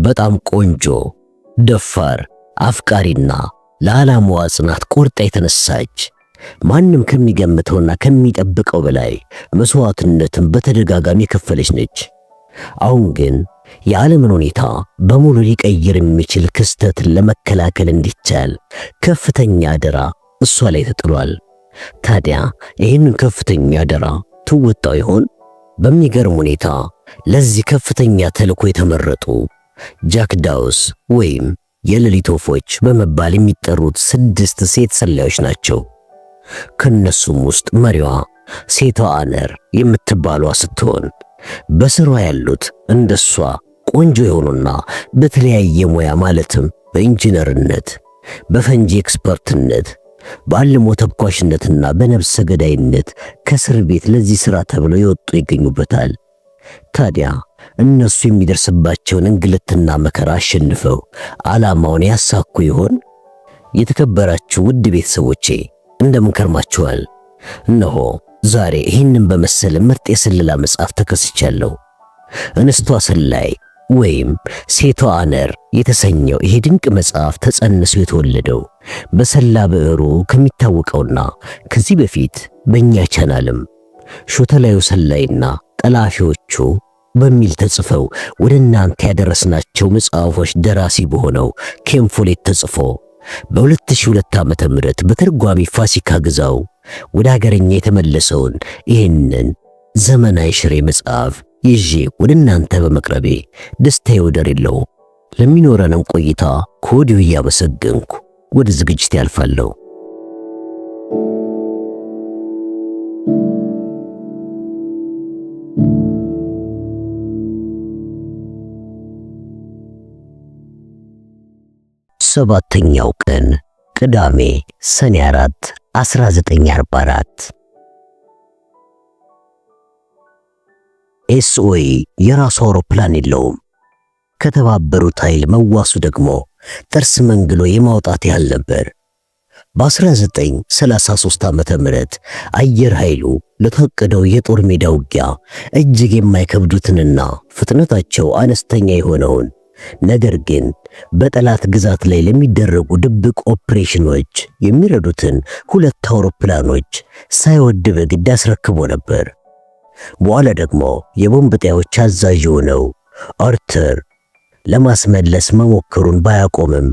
በጣም ቆንጆ፣ ደፋር፣ አፍቃሪና ለዓላማዋ ጽናት ቆርጣ የተነሳች ማንም ከሚገምተውና ከሚጠብቀው በላይ መስዋዕትነትን በተደጋጋሚ የከፈለች ነች። አሁን ግን የዓለምን ሁኔታ በሙሉ ሊቀይር የሚችል ክስተትን ለመከላከል እንዲቻል ከፍተኛ አደራ እሷ ላይ ተጥሏል። ታዲያ ይህንን ከፍተኛ አደራ ትወጣው ይሆን? በሚገርም ሁኔታ ለዚህ ከፍተኛ ተልዕኮ የተመረጡ ጃክ ዳውስ ወይም የሌሊት ወፎች በመባል የሚጠሩት 6 ሴት ሰላዮች ናቸው። ከነሱም ውስጥ መሪዋ ሴቷ አነር የምትባሏ ስትሆን በስሯ ያሉት እንደሷ ቆንጆ የሆኑና በተለያየ ሙያ ማለትም በኢንጂነርነት፣ በፈንጂ ኤክስፐርትነት፣ በአልሞ ተኳሽነትና በነፍሰ ገዳይነት ከእስር ቤት ለዚህ ሥራ ተብለው የወጡ ይገኙበታል። ታዲያ እነሱ የሚደርስባቸውን እንግልትና መከራ አሸንፈው ዓላማውን ያሳኩ ይሆን? የተከበራችሁ ውድ ቤተሰቦቼ እንደምን ከርማችኋል? እነሆ ዛሬ ይህንን በመሰለ ምርጥ የስለላ መጽሐፍ ተከስቻለሁ። እንስቷ ሰላይ ወይም ሴቷ አነር የተሰኘው ይሄ ድንቅ መጽሐፍ ተጸንሶ የተወለደው በሰላ ብዕሩ ከሚታወቀውና ከዚህ በፊት በእኛ ቻናልም ሾተላዩ ሰላይና ጠላፊዎቹ በሚል ተጽፈው ወደ እናንተ ያደረስናቸው መጽሐፎች ደራሲ በሆነው ኬን ፎሌት ተጽፎ በ2002 ዓመተ ምህረት በተርጓሚ ፋሲካ ግዛው ወደ ሀገርኛ የተመለሰውን ይህንን ዘመናዊ ሽሬ መጽሐፍ ይዤ ወደ እናንተ በመቅረቤ ደስታዬ ወደር የለውም። ለሚኖረንም ቆይታ ከወዲሁ እያመሰገንኩ ወደ ዝግጅት ያልፋለሁ። ሰባተኛው ቀን ቅዳሜ ሰኔ 4 1944 ኤስኦኢ የራሱ አውሮፕላን የለውም። ከተባበሩት ኃይል መዋሱ ደግሞ ጥርስ መንግሎ የማውጣት ያህል ነበር። በ1933 ዓመተ ምህረት አየር ኃይሉ ለታቀደው የጦር ሜዳ ውጊያ እጅግ የማይከብዱትንና ፍጥነታቸው አነስተኛ የሆነውን ነገር ግን በጠላት ግዛት ላይ ለሚደረጉ ድብቅ ኦፕሬሽኖች የሚረዱትን 2 አውሮፕላኖች ሳይወድ በግድ አስረክቦ ነበር። በኋላ ደግሞ የቦምብ ጣዮች አዛዥ የሆነው አርተር ለማስመለስ መሞከሩን ባያቆምም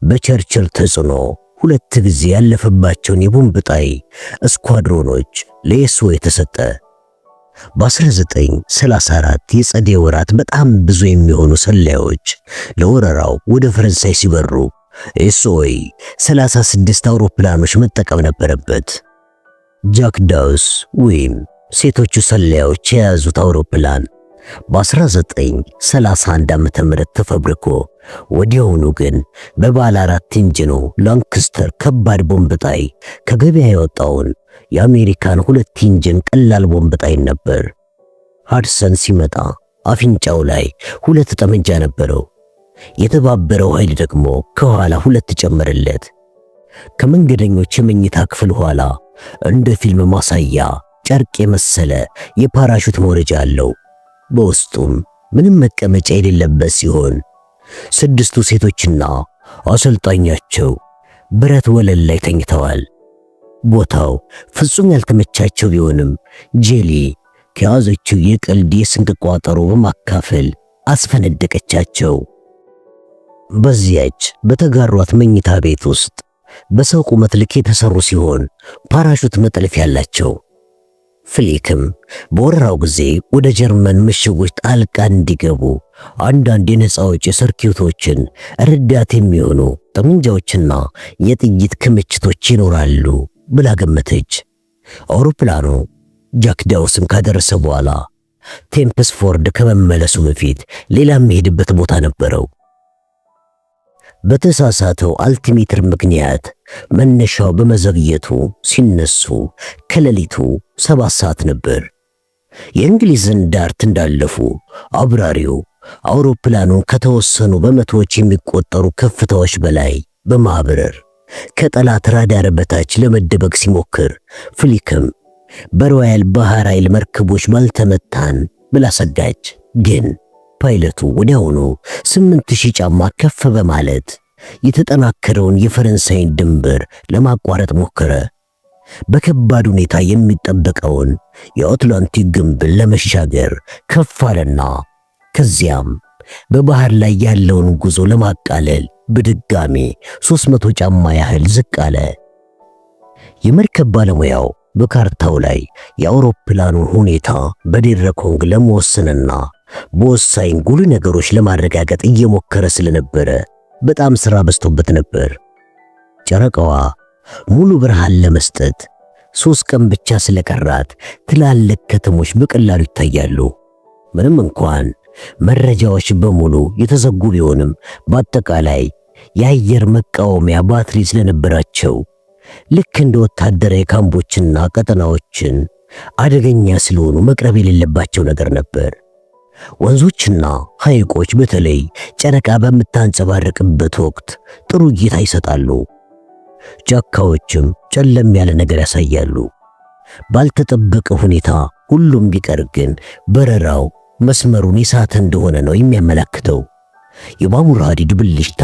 በቸርችል ተጽዕኖ 2 ጊዜ ያለፈባቸውን የቦምብ ጣይ ስኳድሮኖች ለኤስኦኢ የተሰጠ። በ1934 የጸደይ ወራት በጣም ብዙ የሚሆኑ ሰላዮች ለወረራው ወደ ፈረንሳይ ሲበሩ ኤስኦኢ 36 አውሮፕላኖች መጠቀም ነበረበት። ጃክ ዳውስ ወይም ሴቶቹ ሰላዮች የያዙት አውሮፕላን በ1931 ዓመተ ምህረት ተፈብርኮ ወዲያውኑ ግን በባለ 4 ኢንጂኑ ላንክስተር ከባድ ቦምብ ጣይ ከገበያ የወጣውን የአሜሪካን 2 ኢንጂን ቀላል ቦምብ ጣይ ነበር። ሃድሰን ሲመጣ አፍንጫው ላይ 2 ጠመንጃ ነበረው። የተባበረው ኃይል ደግሞ ከኋላ 2 ጨመረለት። ከመንገደኞች የመኝታ ክፍል ኋላ እንደ ፊልም ማሳያ ጨርቅ የመሰለ የፓራሹት መውረጃ አለው። በውስጡም ምንም መቀመጫ የሌለበት ሲሆን 6 ሴቶችና አሰልጣኛቸው ብረት ወለል ላይ ተኝተዋል። ቦታው ፍጹም ያልተመቻቸው ቢሆንም ጄሊ ከያዘችው የቀልድ የስንቅ ቋጠሮ በማካፈል አስፈነደቀቻቸው። በዚያች በተጋሯት መኝታ ቤት ውስጥ በሰው ቁመት ልክ የተሰሩ ሲሆን ፓራሹት መጥለፊያ ያላቸው። ፍሊክም በወረራው ጊዜ ወደ ጀርመን ምሽጎች ጣልቃ እንዲገቡ አንዳንድ የነፃ ወጪ ሰርኪዩቶችን ረዳት የሚሆኑ ጠመንጃዎችና የጥይት ክምችቶች ይኖራሉ ብላ ገመተች። አውሮፕላኑ ጃክ ዳውስን ካደረሰ በኋላ ቴምፕስፎርድ ከመመለሱ በፊት ሌላ የሚሄድበት ቦታ ነበረው። በተሳሳተው አልቲሜትር ምክንያት መነሻው በመዘግየቱ ሲነሱ ከሌሊቱ 7 ሰዓት ነበር። የእንግሊዝን ዳርት እንዳለፉ አብራሪው አውሮፕላኑን ከተወሰኑ በመቶዎች የሚቆጠሩ ከፍታዎች በላይ በማብረር ከጠላት ራዳር በታች ለመደበቅ ሲሞክር ፍሊክም በሮያል ባህር ኃይል መርከቦች ባልተመታን ብላ ሰጋች። ግን ፓይለቱ ወዲያውኑ 8000 ጫማ ከፍ በማለት የተጠናከረውን የፈረንሳይን ድንበር ለማቋረጥ ሞከረ። በከባድ ሁኔታ የሚጠበቀውን የአትላንቲክ ግንብን ለመሻገር ከፍ አለና ከዚያም በባህር ላይ ያለውን ጉዞ ለማቃለል በድጋሚ 300 ጫማ ያህል ዝቅ አለ። የመርከብ ባለሙያው በካርታው ላይ የአውሮፕላኑን ሁኔታ በዲረኮንግ ለመወሰንና በወሳኝ ጉልህ ነገሮች ለማረጋገጥ እየሞከረ ስለነበረ በጣም ሥራ በዝቶበት ነበር። ጨረቃዋ ሙሉ ብርሃን ለመስጠት 3 ቀን ብቻ ስለቀራት ትላልቅ ከተሞች በቀላሉ ይታያሉ። ምንም እንኳን መረጃዎች በሙሉ የተዘጉ ቢሆንም በአጠቃላይ የአየር መቃወሚያ ባትሪ ስለነበራቸው ልክ እንደ ወታደራዊ ካምፖችና ቀጠናዎችን አደገኛ ስለሆኑ መቅረብ የሌለባቸው ነገር ነበር። ወንዞችና ሐይቆች በተለይ ጨረቃ በምታንጸባርቅበት ወቅት ጥሩ እይታ ይሰጣሉ። ጫካዎችም ጨለም ያለ ነገር ያሳያሉ። ባልተጠበቀ ሁኔታ ሁሉም ቢቀር ግን በረራው መስመሩን የሳተ እንደሆነ ነው የሚያመለክተው። የባቡር ሐዲድ ብልሽታ፣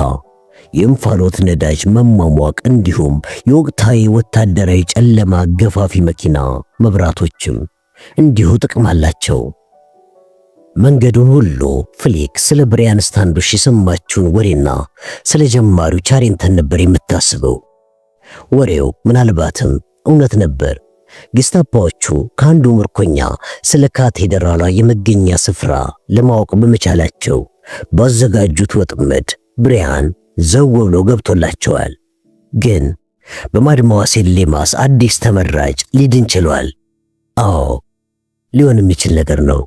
የእንፋሎት ነዳጅ መሟሟቅ እንዲሁም የወቅታዊ ወታደራዊ ጨለማ ገፋፊ መኪና መብራቶችም እንዲሁ ጥቅም አላቸው። መንገዱን ሁሉ ፍሊክ ስለ ብሪያን ስታንዶሽ የሰማችውን ወሬና ስለ ጀማሪው ቻሬንተን ነበር የምታስበው። ወሬው ምናልባትም እውነት ነበር። ጌስታፓዎቹ ከአንዱ ምርኮኛ ስለ ካቴድራሏ የመገኛ ስፍራ ለማወቅ በመቻላቸው ባዘጋጁት ወጥመድ ብሪያን ዘው ብሎ ገብቶላቸዋል። ግን በማድማዋሴን ሌማስ አዲስ ተመራጭ ሊድን ችሏል። አዎ ሊሆን የሚችል ነገር ነው።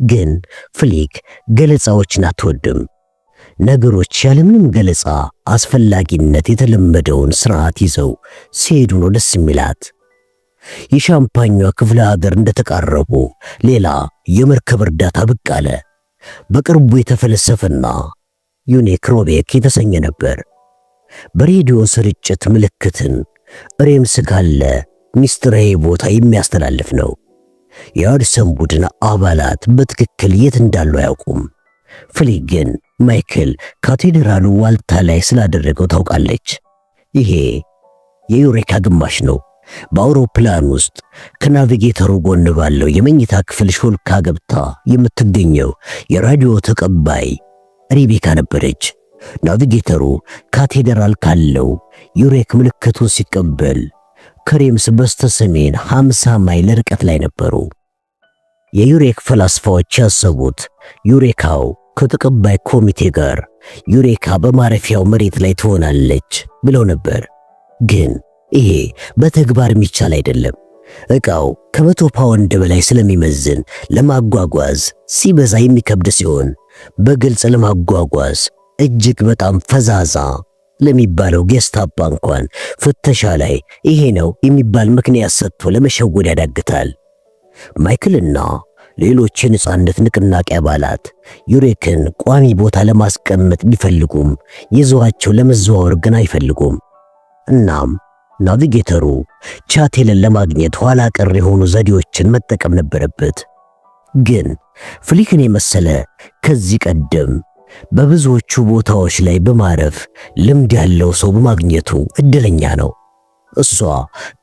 ግን ፍሊክ ገለጻዎችን አትወድም። ነገሮች ያለምንም ገለጻ አስፈላጊነት የተለመደውን ስርዓት ይዘው ሲሄዱ ነው ደስ የሚላት። የሻምፓኟ ክፍለ ሀገር እንደተቃረቡ ሌላ የመርከብ እርዳታ ብቅ አለ። በቅርቡ የተፈለሰፈና ዩኒክ ሮቤክ የተሰኘ ነበር። በሬዲዮ ስርጭት ምልክትን ሬምስ ካለ ሚስጥራዊ ቦታ የሚያስተላልፍ ነው። የአድሰን ቡድን አባላት በትክክል የት እንዳሉ አያውቁም። ፍሊክ ግን ማይክል ካቴድራሉ ዋልታ ላይ ስላደረገው ታውቃለች። ይሄ የዩሬካ ግማሽ ነው። በአውሮፕላን ውስጥ ከናቪጌተሩ ጎን ባለው የመኝታ ክፍል ሾልካ ገብታ የምትገኘው የራዲዮ ተቀባይ ሪቤካ ነበረች። ናቪጌተሩ ካቴድራል ካለው ዩሬክ ምልክቱን ሲቀበል ከሬምስ በስተሰሜን 50 ማይል ርቀት ላይ ነበሩ። የዩሬክ ፈላስፋዎች ያሰቡት ዩሬካው ከተቀባይ ኮሚቴ ጋር ዩሬካ በማረፊያው መሬት ላይ ትሆናለች ብለው ነበር። ግን ይሄ በተግባር የሚቻል አይደለም። ዕቃው ከ100 ፓውንድ በላይ ስለሚመዝን ለማጓጓዝ ሲበዛ የሚከብድ ሲሆን በግልጽ ለማጓጓዝ እጅግ በጣም ፈዛዛ ለሚባለው ጌስታፓ እንኳን ፍተሻ ላይ ይሄ ነው የሚባል ምክንያት ሰጥቶ ለመሸወድ ያዳግታል። ማይክልና ሌሎች የነጻነት ንቅናቄ አባላት ዩሬክን ቋሚ ቦታ ለማስቀመጥ ቢፈልጉም ይዘዋቸው ለመዘዋወር ግን አይፈልጉም። እናም ናቪጌተሩ ቻቴልን ለማግኘት ኋላ ቀር የሆኑ ዘዴዎችን መጠቀም ነበረበት። ግን ፍሊክን የመሰለ ከዚህ ቀደም በብዙዎቹ ቦታዎች ላይ በማረፍ ልምድ ያለው ሰው በማግኘቱ እድለኛ ነው። እሷ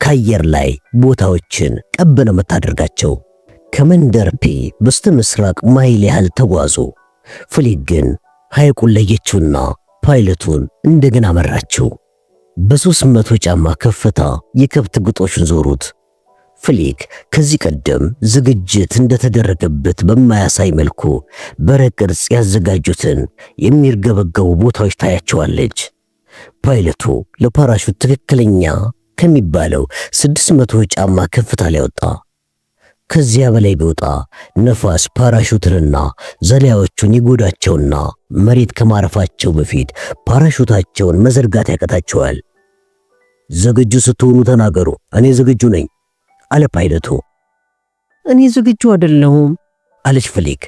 ከአየር ላይ ቦታዎችን ቀብ ነው የምታደርጋቸው። ከመንደር ፒ በስተ ምስራቅ ማይል ያህል ተጓዙ። ፍሊክ ግን ሐይቁን ለየችውና ፓይለቱን እንደገና መራችው። በ300 ጫማ ከፍታ የከብት ግጦሽን ዞሩት። ፍሊክ ከዚህ ቀደም ዝግጅት እንደተደረገበት በማያሳይ መልኩ በረቅርጽ ያዘጋጁትን የሚርገበገቡ ቦታዎች ታያቸዋለች። ፓይለቱ ለፓራሹት ትክክለኛ ከሚባለው 600 ጫማ ከፍታ ላይ ወጣ። ከዚያ በላይ ቢወጣ ነፋስ ፓራሹትንና ዘላዮቹን ይጎዳቸውና መሬት ከማረፋቸው በፊት ፓራሹታቸውን መዘርጋት ያቀታቸዋል። ዝግጁ ስትሆኑ ተናገሩ፣ እኔ ዝግጁ ነኝ አለ ፓይለቱ። እኔ ዝግጁ አይደለሁም አለች ፍሊክ።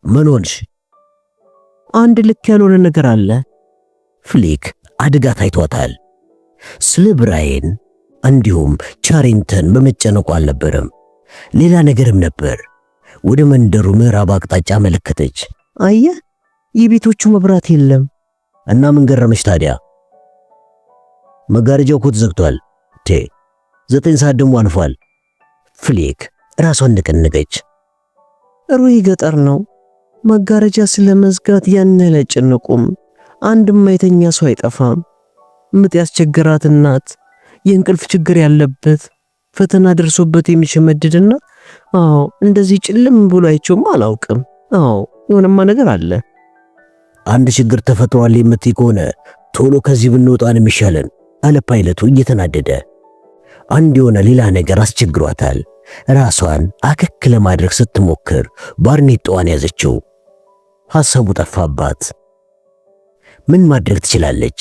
ምን ሆንሽ? አንድ ልክ ያልሆነ ነገር አለ። ፍሊክ አደጋ ታይቷታል። ስለ ብራይን እንዲሁም ቻሪንተን በመጨነቁ አልነበረም፣ ሌላ ነገርም ነበር። ወደ መንደሩ ምዕራብ አቅጣጫ መለከተች። አየህ፣ የቤቶቹ መብራት የለም። እና ምን ገረመሽ ታዲያ? መጋረጃው እኮ ተዘግቷል። 9 ሰዓት ደግሞ አልፏል። ፍሊክ ራሷን ነቀነቀች። ሩይ ገጠር ነው። መጋረጃ ስለመዝጋት ያን ያህል አይጨነቁም። አንድም ማይተኛ ሰው አይጠፋም። ምጥ ያስቸገራት እናት፣ የእንቅልፍ ችግር ያለበት፣ ፈተና ደርሶበት የሚሸመድድና እንደዚህ ጭልም ብሎ አይቼውም አላውቅም። የሆነማ ነገር አለ። አንድ ችግር ተፈጥሯል የምትይ ከሆነ ቶሎ ከዚህ ብንወጣ ነው የሚሻለን አለ ፓይለቱ እየተናደደ። አንድ የሆነ ሌላ ነገር አስቸግሯታል። ራሷን አከክ ለማድረግ ስትሞክር ባርኔጣዋን ያዘችው። ሐሳቡ ጠፋባት። ምን ማድረግ ትችላለች?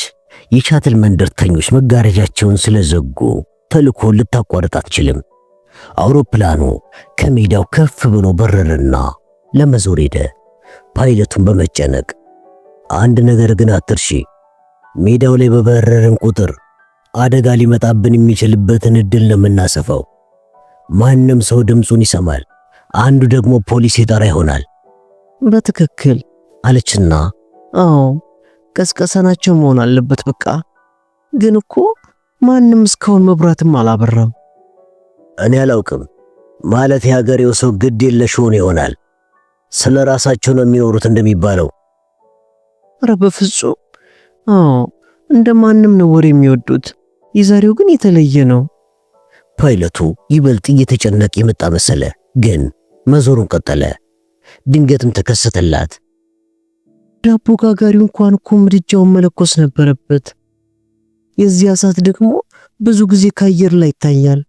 የቻትል መንደርተኞች መጋረጃቸውን ስለዘጉ ተልኮ ልታቋርጥ አትችልም። አውሮፕላኑ ከሜዳው ከፍ ብሎ በረረና ለመዞር ሄደ። ፓይለቱን በመጨነቅ አንድ ነገር ግን አትርሺ፣ ሜዳው ላይ በበረረን ቁጥር አደጋ ሊመጣብን የሚችልበትን እድል ነው የምናሰፋው። ማንም ሰው ድምፁን ይሰማል፣ አንዱ ደግሞ ፖሊስ ይጠራ ይሆናል። በትክክል አለችና ቀስቀሳናቸው መሆን አለበት በቃ። ግን እኮ ማንም እስካሁን መብራትም አላበራም። እኔ አላውቅም ማለት የሀገሬው ሰው ግድ የለሽ ሆኖ ይሆናል። ስለ ራሳቸው ነው የሚኖሩት እንደሚባለው። ኧረ በፍጹም እንደ ማንም ነው ወሬ የሚወዱት። የዛሬው ግን የተለየ ነው። ፓይለቱ ይበልጥ እየተጨነቀ የመጣ መሰለ፣ ግን መዞሩን ቀጠለ። ድንገትም ተከሰተላት። ዳቦ ጋጋሪው እንኳን እኮ ምድጃውን መለኮስ ነበረበት። የዚያ እሳት ደግሞ ብዙ ጊዜ ከአየር ላይ ይታያል።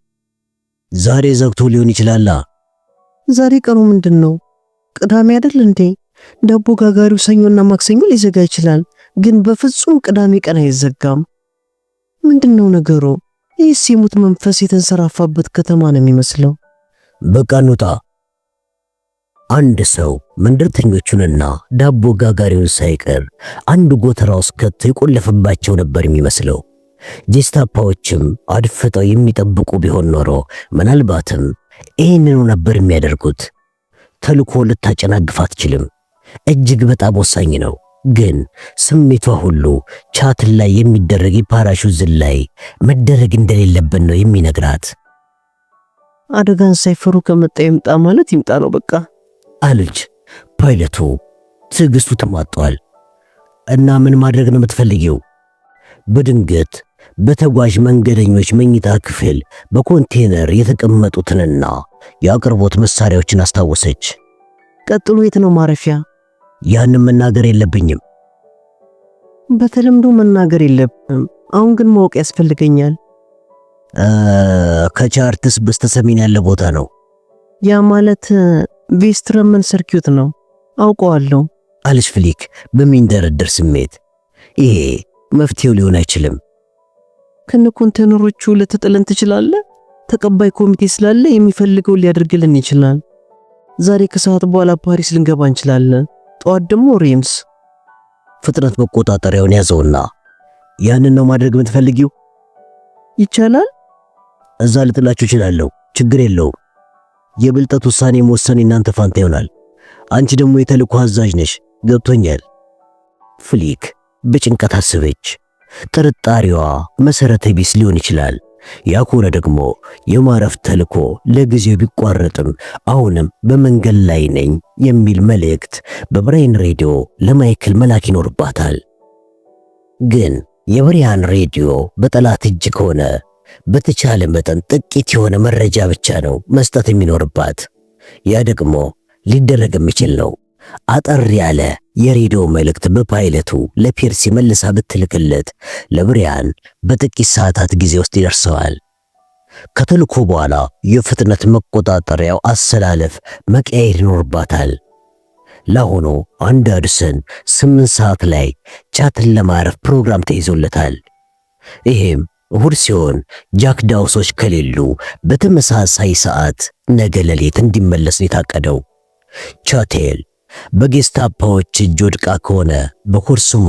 ዛሬ ዘግቶ ሊሆን ይችላል። ዛሬ ቀኑ ምንድን ነው? ቅዳሜ አይደል እንዴ? ዳቦ ጋጋሪው ሰኞና ማክሰኞ ሊዘጋ ይችላል፣ ግን በፍጹም ቅዳሜ ቀን አይዘጋም። ምንድነው ነገሩ? ይህስ የሙት መንፈስ የተንሰራፋበት ከተማ ነው የሚመስለው። በቃ እንውጣ። አንድ ሰው መንደርተኞቹንና ዳቦ ጋጋሪውን ሳይቀር አንድ ጎተራ ውስጥ ከቶ የቆለፈባቸው ነበር የሚመስለው። ጄስታፓዎችም አድፍጠው የሚጠብቁ ቢሆን ኖሮ ምናልባትም ይህንኑ ነበር የሚያደርጉት። ተልኮ ልታጨናግፍ አትችልም። እጅግ በጣም ወሳኝ ነው። ግን ስሜቷ ሁሉ ቻትል ላይ የሚደረግ የፓራሹት ዝላይ መደረግ እንደሌለበት ነው የሚነግራት። አደጋን ሳይፈሩ ከመጣ ይምጣ ማለት ይምጣ ነው በቃ አለች። ፓይለቱ ትዕግስቱ ተሟጧል። እና ምን ማድረግ ነው የምትፈልጊው? በድንገት በተጓዥ መንገደኞች መኝታ ክፍል በኮንቴነር የተቀመጡትንና የአቅርቦት መሳሪያዎችን አስታወሰች። ቀጥሎ የት ነው ማረፊያ? ያንን መናገር የለብኝም። በተለምዶ መናገር የለብም። አሁን ግን ማወቅ ያስፈልገኛል። ከቻርትስ በስተሰሜን ያለ ቦታ ነው። ያ ማለት ቬስትረመን ሰርኪዩት ነው። አውቀዋለሁ አለች ፍሊክ በሚንደረደር ስሜት። ይሄ መፍትሄው ሊሆን አይችልም። ከነ ኮንቴነሮቹ ልትጥለን ትችላለህ። ተቀባይ ኮሚቴ ስላለ የሚፈልገው ሊያደርግልን ይችላል። ዛሬ ከሰዓት በኋላ ፓሪስ ልንገባ እንችላለን። ጠዋት ደግሞ ሬምስ። ፍጥነት መቆጣጠሪያውን ያዘውና ያንን ነው ማድረግ የምትፈልጊው? ይቻላል። እዛ ልጥላችሁ እችላለሁ፣ ችግር የለውም። የብልጠት ውሳኔ መወሰን እናንተ ፋንታ ይሆናል። አንቺ ደግሞ የተልእኮ አዛዥ ነሽ። ገብቶኛል። ፍሊክ በጭንቀት አሰበች። ጥርጣሬዋ መሰረተ ቢስ ሊሆን ይችላል። ያ ከሆነ ደግሞ የማረፍ ተልእኮ ለጊዜው ቢቋረጥም አሁንም በመንገድ ላይ ነኝ የሚል መልእክት በብራይን ሬዲዮ ለማይክል መላክ ይኖርባታል። ግን የብራይን ሬዲዮ በጠላት እጅ ከሆነ በተቻለ መጠን ጥቂት የሆነ መረጃ ብቻ ነው መስጠት የሚኖርባት። ያ ደግሞ ሊደረግ የሚችል ነው። አጠር ያለ የሬዲዮ መልእክት በፓይለቱ ለፒርሲ መልሳ ብትልክለት ለብሪያን በጥቂት ሰዓታት ጊዜ ውስጥ ይደርሰዋል። ከተልኮ በኋላ የፍጥነት መቆጣጠሪያው አሰላለፍ መቀየር ይኖርባታል። ለአሁኑ አንደርሰን 8 ሰዓት ላይ ቻትን ለማረፍ ፕሮግራም ተይዞለታል። ይሄም እሁድ ሲሆን ጃክ ዳውሶች ከሌሉ በተመሳሳይ ሰዓት ነገ ሌሊት እንዲመለስ ነው የታቀደው። ቻቴል በጌስታፓዎች እጅ ወድቃ ከሆነ በኮርስሟ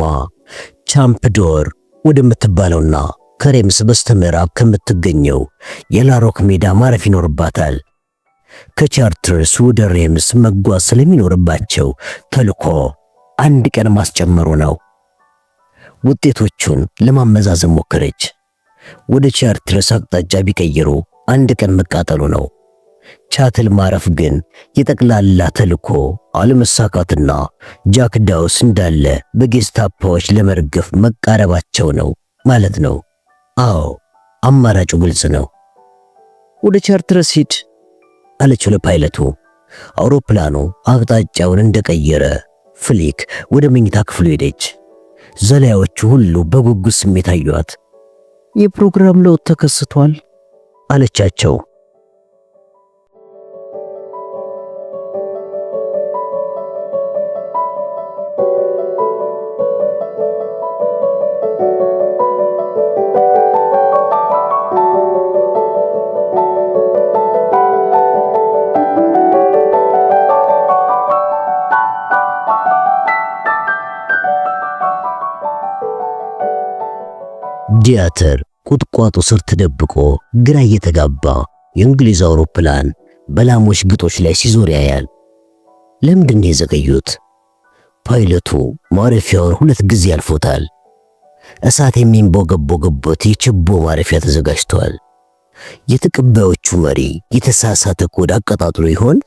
ቻምፕዶር ወደምትባለውና ከሬምስ በስተምዕራብ ከምትገኘው የላሮክ ሜዳ ማረፍ ይኖርባታል። ከቻርተርስ ወደ ሬምስ መጓዝ ስለሚኖርባቸው ተልኮ 1 ቀን ማስጨመሩ ነው። ውጤቶቹን ለማመዛዘን ሞከረች። ወደ ቻርተርስ አቅጣጫ ቢቀይሩ 1 ቀን መቃጠሉ ነው። ቻትል ማረፍ ግን የጠቅላላ ተልኮ አለመሳካትና ጃክ ዳውስ እንዳለ በጌስታፓዎች ለመርገፍ መቃረባቸው ነው ማለት ነው። አዎ አማራጩ ግልጽ ነው። ወደ ቻርተርስ ሂድ አለችው ለፓይለቱ። አውሮፕላኑ አቅጣጫውን እንደቀየረ ፍሊክ ወደ መኝታ ክፍሉ ሄደች። ዘላዮቹ ሁሉ በጉጉት ስሜት አዩአት። የፕሮግራም ለውጥ ተከስቷል አለቻቸው። ዲያተር ቁጥቋጦ ስር ተደብቆ ግራ እየተጋባ የእንግሊዝ አውሮፕላን በላሞች ግጦች ላይ ሲዞር ያያል። ለምንድን ነው የዘገዩት? ፓይለቱ ማረፊያውን 2 ጊዜ አልፎታል። እሳት የሚንቦገቦግበት የችቦ ማረፊያ ተዘጋጅቷል። የተቀባዮቹ መሪ የተሳሳተ ኮድ አቀጣጥሎ ይሆን?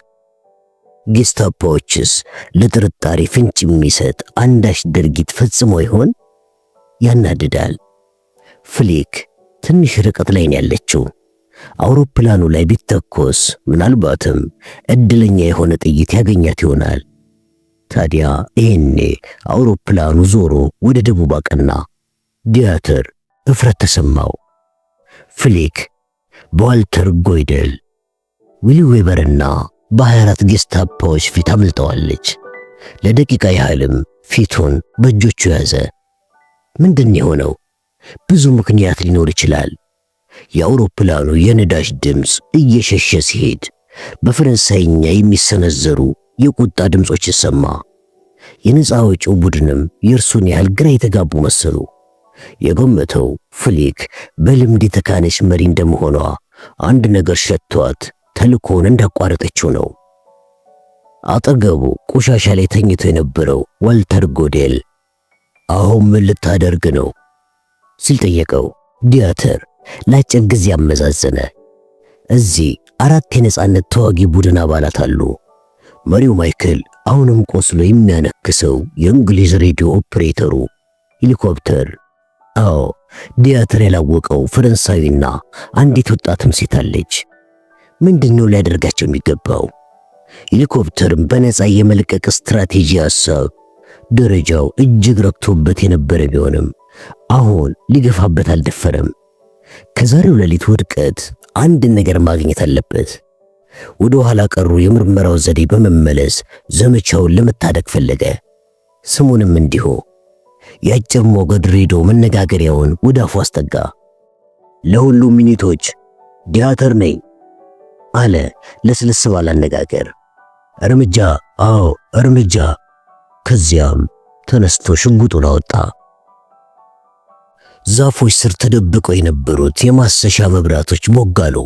ጌስታፓዎችስ ለጥርጣሬ ፍንጭ የሚሰጥ አንዳች ድርጊት ፈጽሞ ይሆን? ያናድዳል። ፍሊክ ትንሽ ርቀት ላይ ነው ያለችው። አውሮፕላኑ ላይ ቢተኮስ ምናልባትም እድለኛ የሆነ ጥይት ያገኛት ይሆናል። ታዲያ ይሄኔ አውሮፕላኑ ዞሮ ወደ ደቡብ አቀና። ዲያተር እፍረት ተሰማው። ፍሊክ በዋልተር ጎይደል፣ ዊሊ ዌበርና በ24 ጌስታፓዎች ፊት አምልጠዋለች። ለደቂቃ ያህልም ፊቱን በእጆቹ ያዘ። ምንድን የሆነው? ብዙ ምክንያት ሊኖር ይችላል። የአውሮፕላኑ የነዳጅ ድምፅ እየሸሸ ሲሄድ በፈረንሳይኛ የሚሰነዘሩ የቁጣ ድምጾች ይሰማ። የነፃ አውጪው ቡድንም የእርሱን ያህል ግራ የተጋቡ መሰሉ። የገመተው ፍሊክ በልምድ የተካነች መሪ እንደመሆኗ አንድ ነገር ሸቷት ተልኮውን እንዳቋረጠችው ነው። አጠገቡ ቆሻሻ ላይ ተኝቶ የነበረው ዋልተር ጎዴል አሁን ምን ልታደርግ ነው ሲል ጠየቀው። ዲያተር ለአጭር ጊዜ አመዛዘነ። እዚህ 4 የነጻነት ተዋጊ ቡድን አባላት አሉ። መሪው ማይክል አሁንም ቆስሎ የሚያነክሰው የእንግሊዝ ሬዲዮ ኦፕሬተሩ ሄሊኮፕተር። አዎ ዲያተር ያላወቀው ፈረንሳዊና አንዲት ወጣትም ሴት አለች። ምንድነው ሊያደርጋቸው የሚገባው? ሄሊኮፕተርም በነጻ የመልቀቅ ስትራቴጂ ሐሳብ ደረጃው እጅግ ረክቶበት የነበረ ቢሆንም አሁን ሊገፋበት አልደፈረም። ከዛሬው ሌሊት ውድቀት አንድ ነገር ማግኘት አለበት። ወደ ኋላ ቀሩ የምርመራው ዘዴ በመመለስ ዘመቻውን ለመታደግ ፈለገ። ስሙንም እንዲሁ የአጭር ሞገድ ሬዲዮ መነጋገሪያውን ወደ አፉ አስጠጋ። ለሁሉም ሚኒቶች ዲያተር ነኝ አለ ለስለስ ባለ አነጋገር። እርምጃ፣ አዎ እርምጃ። ከዚያም ተነስቶ ሽጉጡን አወጣ። ዛፎች ስር ተደብቀው የነበሩት የማሰሻ መብራቶች ሞጋሉ።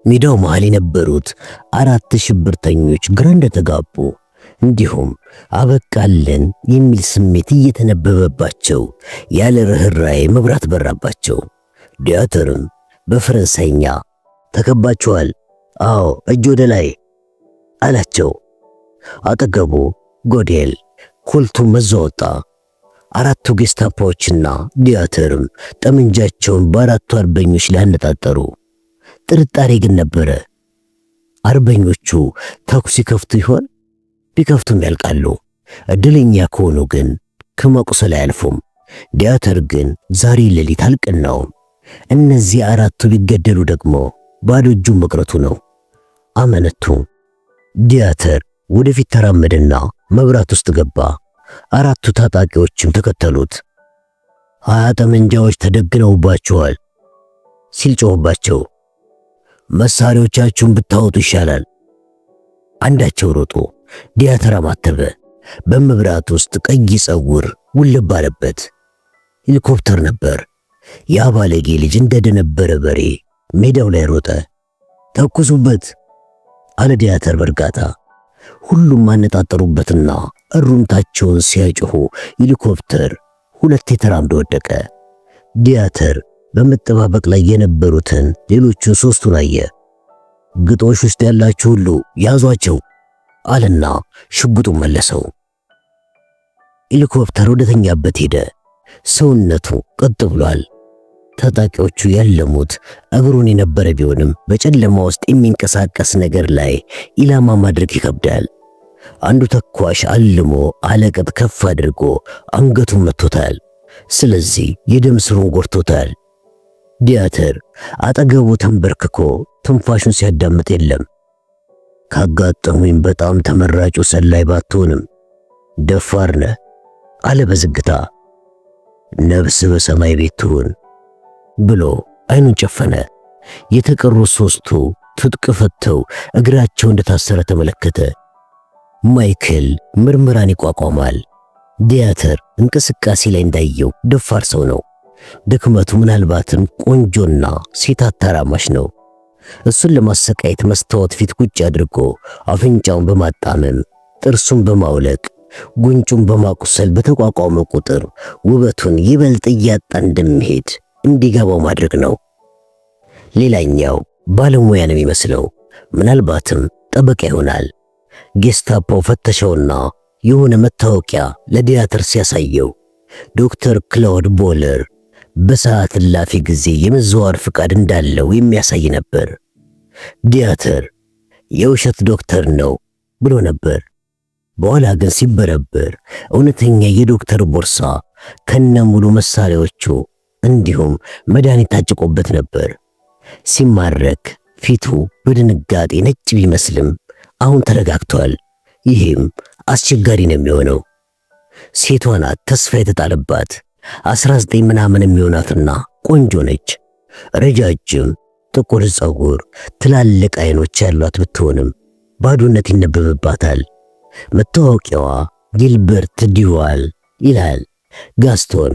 ሜዳው መሃል የነበሩት 4 ሽብርተኞች ግራ እንደተጋቡ እንዲሁም አበቃለን የሚል ስሜት እየተነበበባቸው ያለ ርህራሄ መብራት በራባቸው። ዲያተርም በፈረንሳይኛ ተከባቸዋል፣ አዎ እጅ ወደ ላይ አላቸው። አጠገቡ ጎዴል ኮልቱ መዞ ወጣ። 4 ጌስታፓዎችና ዲያተርም ጠመንጃቸውን በ4 አርበኞች ላይ አነጣጠሩ። ጥርጣሬ ግን ነበረ። አርበኞቹ ተኩስ ይከፍቱ ይሆን? ቢከፍቱም ያልቃሉ። እድለኛ ከሆኑ ግን ከመቁሰል አያልፉም። ዲያተር ግን ዛሬ ሌሊት አልቀናውም። እነዚህ አራቱ ቢገደሉ ደግሞ ባዶ እጁን መቅረቱ ነው። አመነቱ። ዲያተር ወደፊት ተራመደና መብራት ውስጥ ገባ። አራቱ ታጣቂዎችም ተከተሉት። 20 ጠመንጃዎች ተደግነውባቸዋል ሲል ጮኸባቸው። መሳሪያዎቻችሁን ብታወጡ ይሻላል። አንዳቸው ሮጦ። ዲያተር አማተበ። በመብራት ውስጥ ቀይ ፀጉር ውልብ አለበት። ሄሊኮፕተር ነበር። ያ ባለጌ ልጅ እንደደነበረ በሬ ሜዳው ላይ ሮጠ። ተኩሱበት አለ ዲያተር በእርጋታ። ሁሉም አነጣጠሩበትና እሩምታቸውን ሲያጮሁ ሄሊኮፕተር ሁለቴ ተራምዶ ወደቀ። ዲያተር በመጠባበቅ ላይ የነበሩትን ሌሎቹን ሶስቱን አየ። ግጦሽ ውስጥ ያላችሁ ሁሉ ያዟቸው አለና ሽጉጡን መለሰው። ሄሊኮፕተር ወደተኛበት ሄደ። ሰውነቱ ቀጥ ብሏል። ታጣቂዎቹ ያለሙት እግሩን የነበረ ቢሆንም በጨለማ ውስጥ የሚንቀሳቀስ ነገር ላይ ኢላማ ማድረግ ይከብዳል። አንዱ ተኳሽ አልሞ አለቀጥ ከፍ አድርጎ አንገቱን መቶታል። ስለዚህ የደም ስሩን ጎርቶታል። ዲያተር አጠገቡ ተንበርክኮ ትንፋሹን ሲያዳምጥ የለም። ካጋጠሙኝ በጣም ተመራጩ ሰላይ ባትሆንም ደፋር ነህ አለ በዝግታ። ነፍስ በሰማይ ቤት ትሁን ብሎ አይኑን ጨፈነ። የተቀሩት ሶስቱ ትጥቅ ፈተው እግራቸው እንደታሰረ ተመለከተ። ማይክል ምርመራን ይቋቋማል። ዲያተር እንቅስቃሴ ላይ እንዳየው ደፋር ሰው ነው። ድክመቱ ምናልባትም ቆንጆና ሴት አታራማሽ ነው። እሱን ለማሰቃየት መስታወት ፊት ቁጭ አድርጎ አፍንጫውን በማጣመም ጥርሱን በማውለቅ ጉንጩን በማቁሰል በተቋቋመ ቁጥር ውበቱን ይበልጥ እያጣ እንደሚሄድ እንዲገባው ማድረግ ነው። ሌላኛው ባለሙያ ነው የሚመስለው። ምናልባትም ጠበቃ ይሆናል። ጌስታፖ ፈተሸውና የሆነ መታወቂያ ለዲያተር ሲያሳየው ዶክተር ክላውድ ቦለር በሰዓት እላፊ ጊዜ የመዘዋወር ፍቃድ እንዳለው የሚያሳይ ነበር። ዲያተር የውሸት ዶክተር ነው ብሎ ነበር። በኋላ ግን ሲበረበር እውነተኛ የዶክተር ቦርሳ ከነ ሙሉ መሳሪያዎቹ እንዲሁም መድኃኒት ታጭቆበት ነበር። ሲማረክ ፊቱ በድንጋጤ ነጭ ቢመስልም አሁን ተረጋግቷል። ይህም አስቸጋሪ ነው የሚሆነው። ሴቷ ናት ተስፋ የተጣለባት። 19 ምናምን የሚሆናትና ቆንጆ ነች። ረጃጅም ጥቁር ፀጉር፣ ትላልቅ አይኖች ያሏት ብትሆንም ባዶነት ይነበብባታል። መታወቂያዋ ጊልበርት ዲዋል ይላል። ጋስቶን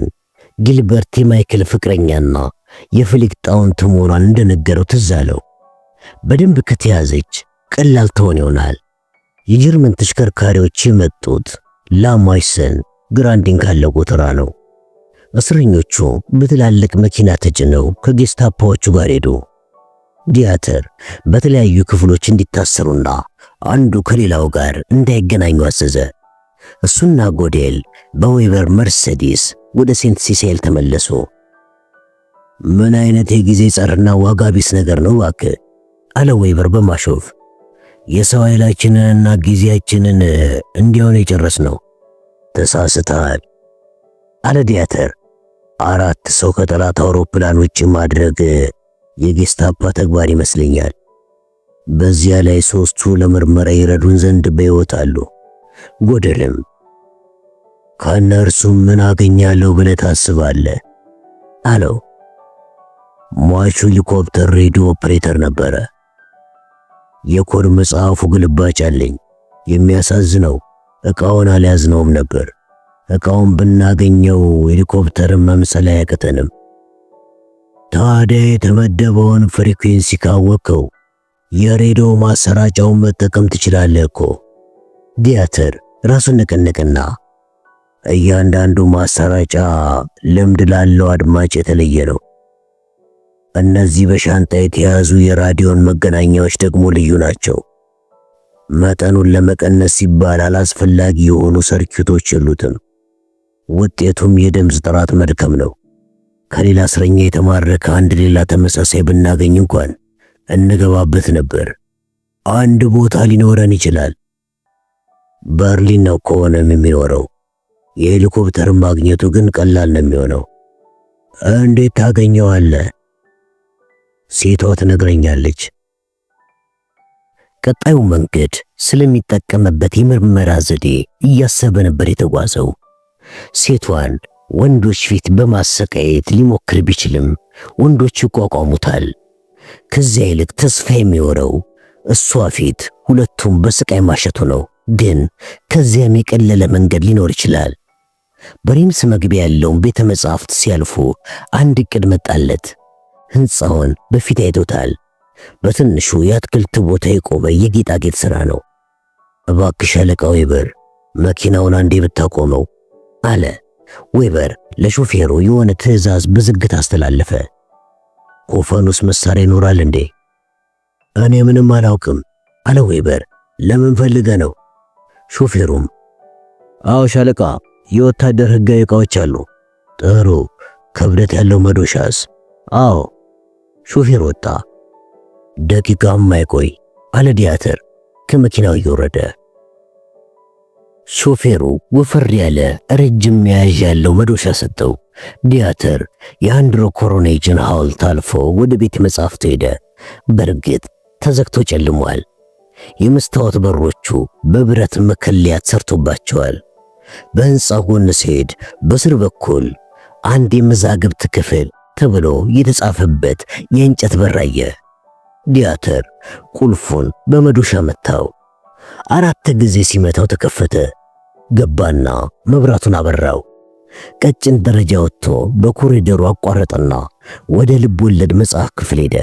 ጊልበርት የማይክል ፍቅረኛና የፍሊክ ጣውንት መሆኗን እንደነገረው ትዝ አለው። በደንብ ከተያዘች ቀላል ትሆን ይሆናል። የጀርመን ተሽከርካሪዎች የመጡት ላማይሰን ግራንዲን ካለው ጎተራ ነው። እስረኞቹ በትላልቅ መኪና ተጭነው ከጌስታፖዎቹ ጋር ሄዱ። ዲያተር በተለያዩ ክፍሎች እንዲታሰሩና አንዱ ከሌላው ጋር እንዳይገናኙ አዘዘ። እሱና ጎዴል በዌበር መርሴዲስ ወደ ሴንት ሲሴል ተመለሱ። ምን አይነት የጊዜ ጸርና ዋጋ ቢስ ነገር ነው እባክህ አለ ዌበር በማሾፍ። የሰው ኃይላችንንና ጊዜያችንን እንዲያውን የጨረስነው። ተሳስተሃል አለ ዲያተር። 4 ሰው ከጠላት አውሮፕላን ውጭ ማድረግ የጌስታፓ ተግባር ይመስለኛል። በዚያ ላይ 3ቱ ለምርመራ ይረዱን ዘንድ በሕይወት አሉ። ጎደልም ከእነርሱ ምን አገኛለሁ ብለህ ታስባለህ አለው። ሟቹ ሄሊኮፕተር ሬዲዮ ኦፕሬተር ነበረ። የኮድ መጽሐፉ ግልባጭ አለኝ። የሚያሳዝነው ዕቃውን አልያዝነውም ነበር። ዕቃውን ብናገኘው ሄሊኮፕተርን መምሰል አያቅተንም። ታዲያ የተመደበውን ፍሪኩዌንሲ ካወቅከው የሬዲዮ ማሰራጫውን መጠቀም ትችላለህ እኮ። ዲያተር ራሱን ነቀነቀና እያንዳንዱ ማሰራጫ ልምድ ላለው አድማጭ የተለየ ነው። እነዚህ በሻንጣ የተያዙ የራዲዮን መገናኛዎች ደግሞ ልዩ ናቸው። መጠኑን ለመቀነስ ሲባል አላስፈላጊ የሆኑ ሰርኪቶች የሉትም። ውጤቱም የድምፅ ጥራት መድከም ነው። ከሌላ እስረኛ የተማረከ አንድ ሌላ ተመሳሳይ ብናገኝ እንኳን እንገባበት ነበር። አንድ ቦታ ሊኖረን ይችላል። በርሊን ነው ከሆነም የሚኖረው። የሄሊኮፕተር ማግኘቱ ግን ቀላል ነው የሚሆነው። እንዴት ታገኘዋለህ ሴቷ ትነግረኛለች። ቀጣዩ መንገድ ስለሚጠቀምበት የምርመራ ዘዴ እያሰበ ነበር የተጓዘው። ሴቷን ወንዶች ፊት በማሰቃየት ሊሞክር ቢችልም ወንዶች ይቋቋሙታል። ከዚያ ይልቅ ተስፋ የሚወረው እሷ ፊት ሁለቱም በስቃይ ማሸቱ ነው። ግን ከዚያም የቀለለ መንገድ ሊኖር ይችላል። በሪምስ መግቢያ ያለውን ቤተ መጻሕፍት ሲያልፉ አንድ ዕቅድ መጣለት። ሕንፃውን በፊት አይቶታል። በትንሹ የአትክልት ቦታ የቆመ የጌጣጌጥ ሥራ ነው። እባክሽ አለቃ ዌበር መኪናውን አንዴ ብታቆመው አለ። ዌበር ለሾፌሩ የሆነ ትዕዛዝ በዝግታ አስተላለፈ። ኮፈኑስ መሳሪያ ይኖራል እንዴ? እኔ ምንም አላውቅም አለ ዌበር። ለምን ፈልገ ነው? ሾፌሩም አዎ ሻለቃ፣ የወታደር ሕጋዊ ዕቃዎች አሉ። ጥሩ። ክብደት ያለው መዶሻስ? አዎ። ሾፌር ወጣ። ደቂቃም አይቆይ አለ ዲያተር ከመኪናው እየወረደ። ሾፌሩ ወፈር ያለ ረጅም መያዣ ያለው መዶሻ ሰጠው። ዲያተር የአንድሮ ኮሮኔጅን ሐውልት አልፎ ወደ ቤተ መጻሕፍቱ ሄደ። በእርግጥ ተዘግቶ ጨልሟል። የመስታወት በሮቹ በብረት መከለያ ተሰርቶባቸዋል። በሕንፃ ጎን ሲሄድ በስር በኩል አንድ የመዛግብት ክፍል ተብሎ የተጻፈበት የእንጨት በር አየ። ዲያተር ቁልፉን በመዶሻ መታው። 4 ጊዜ ሲመታው ተከፈተ። ገባና መብራቱን አበራው። ቀጭን ደረጃ ወጥቶ በኮሪደሩ አቋረጠና ወደ ልብ ወለድ መጽሐፍ ክፍል ሄደ።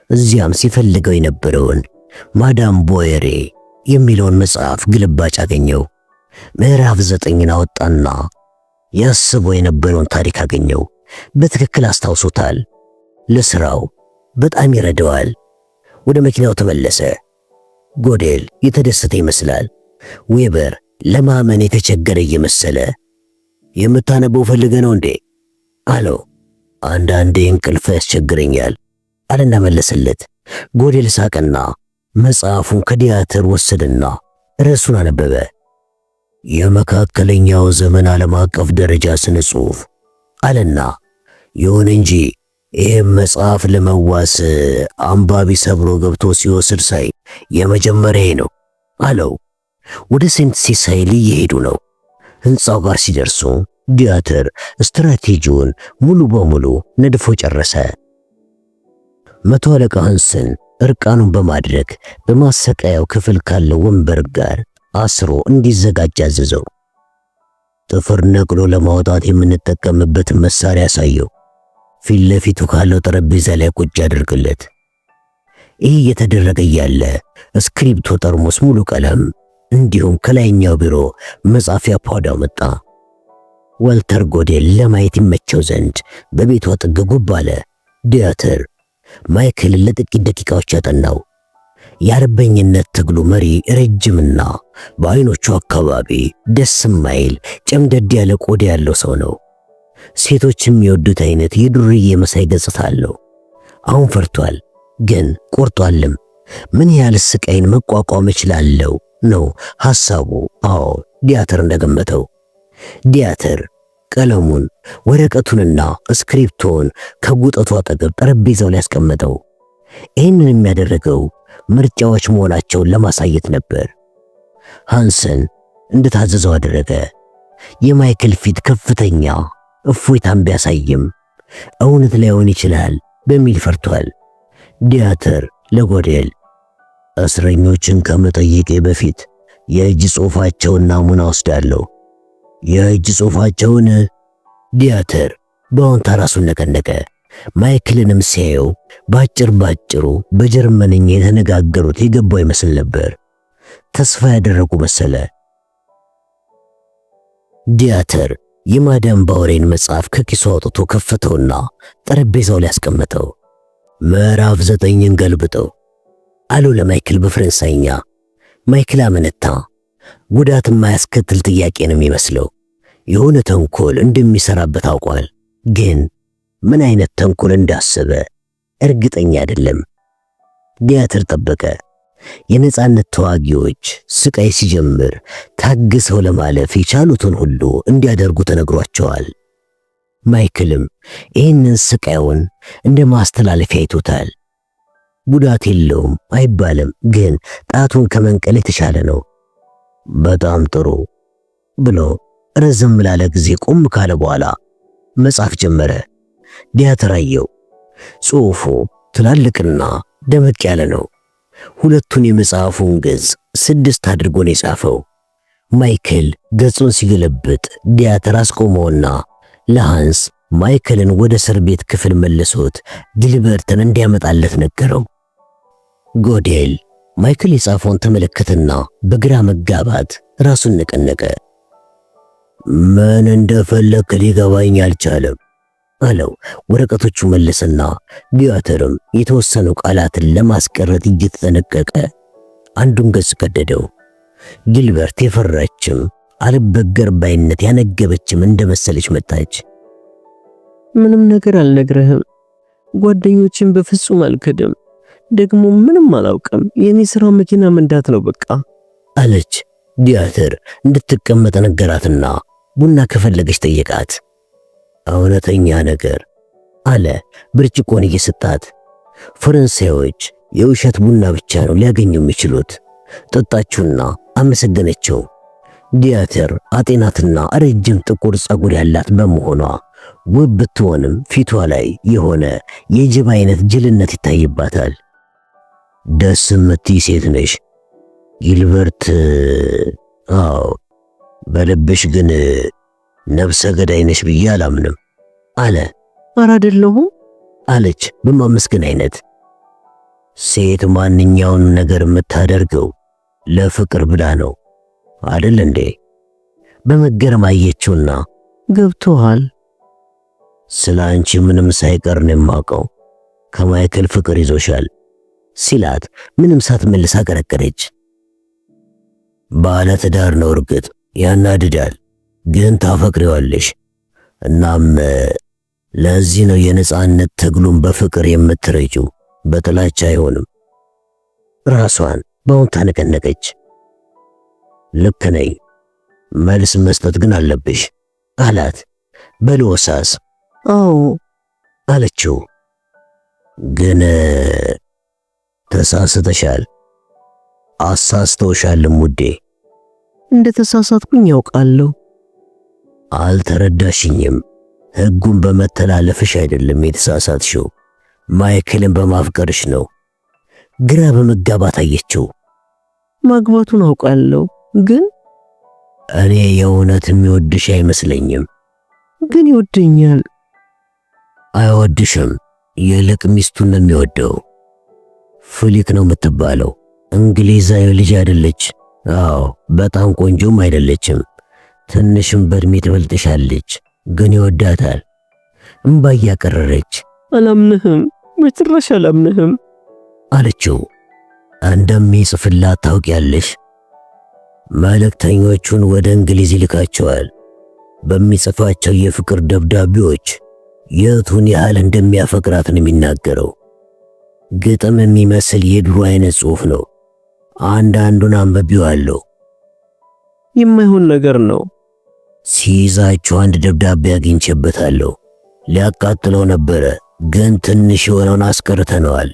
እዚያም ሲፈልገው የነበረውን ማዳም ቦየሬ የሚለውን መጽሐፍ ግልባጭ አገኘው። ምዕራፍ 9ን አወጣና ያስበው የነበረውን ታሪክ አገኘው። በትክክል አስታውሶታል። ለሥራው በጣም ይረዳዋል። ወደ መኪናው ተመለሰ። ጎዴል የተደሰተ ይመስላል። ዌበር ለማመን የተቸገረ እየመሰለ የምታነበው ፈልገ ነው እንዴ አለው። አንዳንዴ እንቅልፍ ያስቸግረኛል አለና መለሰለት። ጎዴል ሳቀና መጽሐፉን ከዲያተር ወሰደና ርዕሱን አነበበ። የመካከለኛው ዘመን ዓለም አቀፍ ደረጃ ስነ ጽሑፍ አለና ይሁን እንጂ ይህም መጽሐፍ ለመዋስ አንባቢ ሰብሮ ገብቶ ሲወስድ ሳይ የመጀመሪያ ነው አለው። ወደ ሴንት ሲሳይል እየሄዱ ነው። ሕንፃው ጋር ሲደርሱ ዲያተር ስትራቴጂውን ሙሉ በሙሉ ነድፎ ጨረሰ። መቶ አለቃ ሃንሰን እርቃኑን በማድረግ በማሰቃያው ክፍል ካለው ወንበር ጋር አስሮ እንዲዘጋጅ አዘዘው። ጥፍር ነቅሎ ለማውጣት የምንጠቀምበትን መሳሪያ ያሳየው። ፊት ለፊቱ ካለው ጠረጴዛ ላይ ቁጭ አድርግለት። ይህ እየተደረገ እያለ ስክሪፕቶ፣ ጠርሙስ፣ ሙሉ ቀለም እንዲሁም ከላይኛው ቢሮ መጻፊያ ፓውዳር መጣ። ዋልተር ጎዴል ለማየት ይመቸው ዘንድ በቤቱ ጥግ ጉብ አለ። ዲያተር ማይክልን ለጥቂት ደቂቃዎች ያጠናው። የአርበኝነት ትግሉ መሪ ረጅምና በአይኖቹ አካባቢ ደስ የማይል ጨምደድ ያለ ቆዳ ያለው ሰው ነው። ሴቶች የሚወዱት አይነት የዱርዬ መሳይ ገጽታ አለው። አሁን ፈርቷል፣ ግን ቆርጧልም። ምን ያህል ስቃይን መቋቋም እችላለሁ ነው ሐሳቡ። አዎ ዲያተር እንደገመተው። ዲያተር ቀለሙን፣ ወረቀቱንና ስክሪፕቶን ከጉጠቱ አጠገብ ጠረጴዛው ላይ ያስቀመጠው። ይህንን የሚያደርገው ምርጫዎች መሆናቸውን ለማሳየት ነበር። ሃንሰን እንደታዘዘው አደረገ። የማይክል ፊት ከፍተኛ እፎይታን ቢያሳይም እውነት ላይሆን ይችላል በሚል ፈርቷል። ዲያተር ለጎዴል እስረኞችን ከመጠየቄ በፊት የእጅ ጽሑፋቸውን ናሙና ወስዳለሁ። የእጅ ጽሑፋቸውን? ዲያተር በአዎንታ ራሱን ነቀነቀ። ማይክልንም ሲያየው ባጭሩ በጀርመንኛ የተነጋገሩት የገባው ይመስል ነበር። ተስፋ ያደረጉ መሰለ። ዲያተር የማዳም ባውሬን መጽሐፍ ከኪሱ አውጥቶ ከፈተውና ጠረጴዛው ላይ ያስቀመጠው። ምዕራፍ 9ን ገልብጠው አለው ለማይክል በፈረንሳይኛ። ማይክል አመነታ። ጉዳት የማያስከትል ጥያቄ ነው የሚመስለው። የሆነ ተንኮል እንደሚሰራበት አውቋል፣ ግን ምን አይነት ተንኮል እንዳሰበ እርግጠኛ አይደለም። ዲያተር ጠበቀ። የነጻነት ተዋጊዎች ስቃይ ሲጀምር ታግሰው ለማለፍ የቻሉትን ሁሉ እንዲያደርጉ ተነግሯቸዋል። ማይክልም ይህንን ስቃዩን እንደ ማስተላለፊያ አይቶታል። ጉዳት የለውም አይባልም፣ ግን ጣቱን ከመንቀል የተሻለ ነው። በጣም ጥሩ ብሎ ረዘም ላለ ጊዜ ቆም ካለ በኋላ መጻፍ ጀመረ። ዲያትር አየው። ጽሑፉ ትላልቅና ደመቅ ያለ ነው። ሁለቱን የመጽሐፉን ገጽ 6 አድርጎ ነው የጻፈው። ማይክል ገጹን ሲገለብጥ ዲያትር አስቆመውና ለሃንስ ማይክልን ወደ እስር ቤት ክፍል መልሶት ጊልበርትን እንዲያመጣለት ነገረው። ጎዴል ማይክል የጻፈውን ተመለከተና በግራ መጋባት ራሱን ነቀነቀ። ምን እንደፈለክ ሊገባኝ አልቻለም አለው። ወረቀቶቹ መለሰና ዲያትርም የተወሰኑ ቃላትን ለማስቀረት እየተጠነቀቀ አንዱን ገጽ ቀደደው። ጊልበርት የፈራችም አልበገር ባይነት ያነገበችም እንደመሰለች መጣች። ምንም ነገር አልነግረህም። ጓደኞችን በፍጹም አልክድም። ደግሞ ምንም አላውቅም። የኔ ሥራ መኪና መንዳት ነው በቃ አለች። ዲያትር እንድትቀመጥ ነገራትና ቡና ከፈለገች ጠየቃት። እውነተኛ ነገር አለ ብርጭቆን እየሰጣት። ፈረንሳዮች የውሸት ቡና ብቻ ነው ሊያገኙ የሚችሉት። ጠጣችውና አመሰገነችው። ዲያትር አጤናትና ረጅም ጥቁር ጸጉር ያላት በመሆኗ ውብ ብትሆንም ፊቷ ላይ የሆነ የጅብ አይነት ጅልነት ይታይባታል። ደስ የምትይ ሴት ነሽ ጊልበርት። አዎ በልብሽ ግን ነፍሰ ገዳይ ነሽ ብዬ አላምንም አለ። ኧረ አይደለሁም አለች በማመስገን አይነት። ሴት ማንኛውን ነገር የምታደርገው ለፍቅር ብላ ነው አይደል እንዴ? በመገረም አየችውና ገብቶሃል? ስለ አንቺ ምንም ሳይቀር ነው የማውቀው። ከማይክል ፍቅር ይዞሻል ሲላት ምንም ሳትመልስ አቀረቀረች። ባለ ትዳር ነው እርግጥ ያናድዳል፣ ግን ታፈቅሪዋለሽ። እናም ለዚህ ነው የነጻነት ትግሉን በፍቅር የምትረጂው፣ በጥላቻ አይሆንም። ራሷን በእውነት ታነቀነቀች። ልክ ነኝ፣ መልስ መስጠት ግን አለብሽ አላት በለሆሳስ። አዎ አለችው። ግን ተሳስተሻል፣ አሳስተውሻልም ውዴ። እንደ ተሳሳትኩኝ ያውቃለሁ። አልተረዳሽኝም። ሕጉን በመተላለፍሽ አይደለም የተሳሳትሽው፣ ማይክልን በማፍቀርሽ ነው። ግራ በመጋባት አየችው። ማግባቱን አውቃለሁ፣ ግን እኔ የእውነት የሚወድሽ አይመስለኝም። ግን ይወደኛል። አይወድሽም፣ ይልቅ ሚስቱን ነው የሚወደው። ፍሊክ ነው የምትባለው። እንግሊዛዊ ልጅ አይደለች። አዎ በጣም ቆንጆም አይደለችም። ትንሽም በእድሜ ትበልጥሻለች፣ ግን ይወዳታል። እምባ እያቀረረች አላምንህም፣ በጭራሽ አላምንህም አለችው። እንደሚጽፍላት ታውቂያለሽ? መልእክተኞቹን ወደ እንግሊዝ ይልካቸዋል። በሚጽፋቸው የፍቅር ደብዳቤዎች የቱን ያህል እንደሚያፈቅራት ነው የሚናገረው። ግጥም የሚመስል የድሮ አይነት ጽሑፍ ነው። አንዳንዱን አንብቤዋለሁ። የማይሆን ነገር ነው። ሲይዛቸው አንድ ደብዳቤ አግኝቼበታለሁ። ሊያቃጥለው ነበረ፣ ግን ትንሽ የሆነውን አስቀርተነዋል።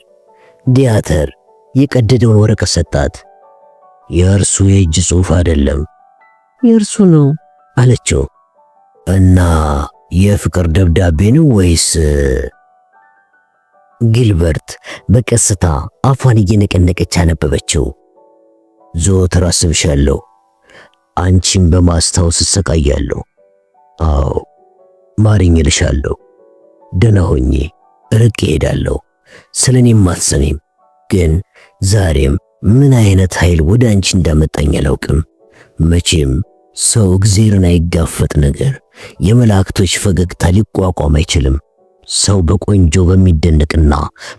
ዲያትር የቀደደውን ወረቀት ሰጣት። የእርሱ የእጅ ጽሑፍ አይደለም፣ የእርሱ ነው አለችው። እና የፍቅር ደብዳቤ ነው ወይስ? ጊልበርት በቀስታ አፏን እየነቀነቀች አነበበችው። ዘወትር አስብሻለሁ፣ አንቺን በማስታወስ እሰቃያለሁ። አዎ ማሪኝ እልሻለሁ። ደህና ሆኜ ርቄ እሄዳለሁ። ስለኔም አትሰሚም። ግን ዛሬም ምን አይነት ኃይል ወደ አንቺ እንዳመጣኝ አላውቅም። መቼም ሰው እግዚአብሔርን አይጋፈጥ ነገር የመላእክቶች ፈገግታ ሊቋቋም አይችልም። ሰው በቆንጆ በሚደነቅና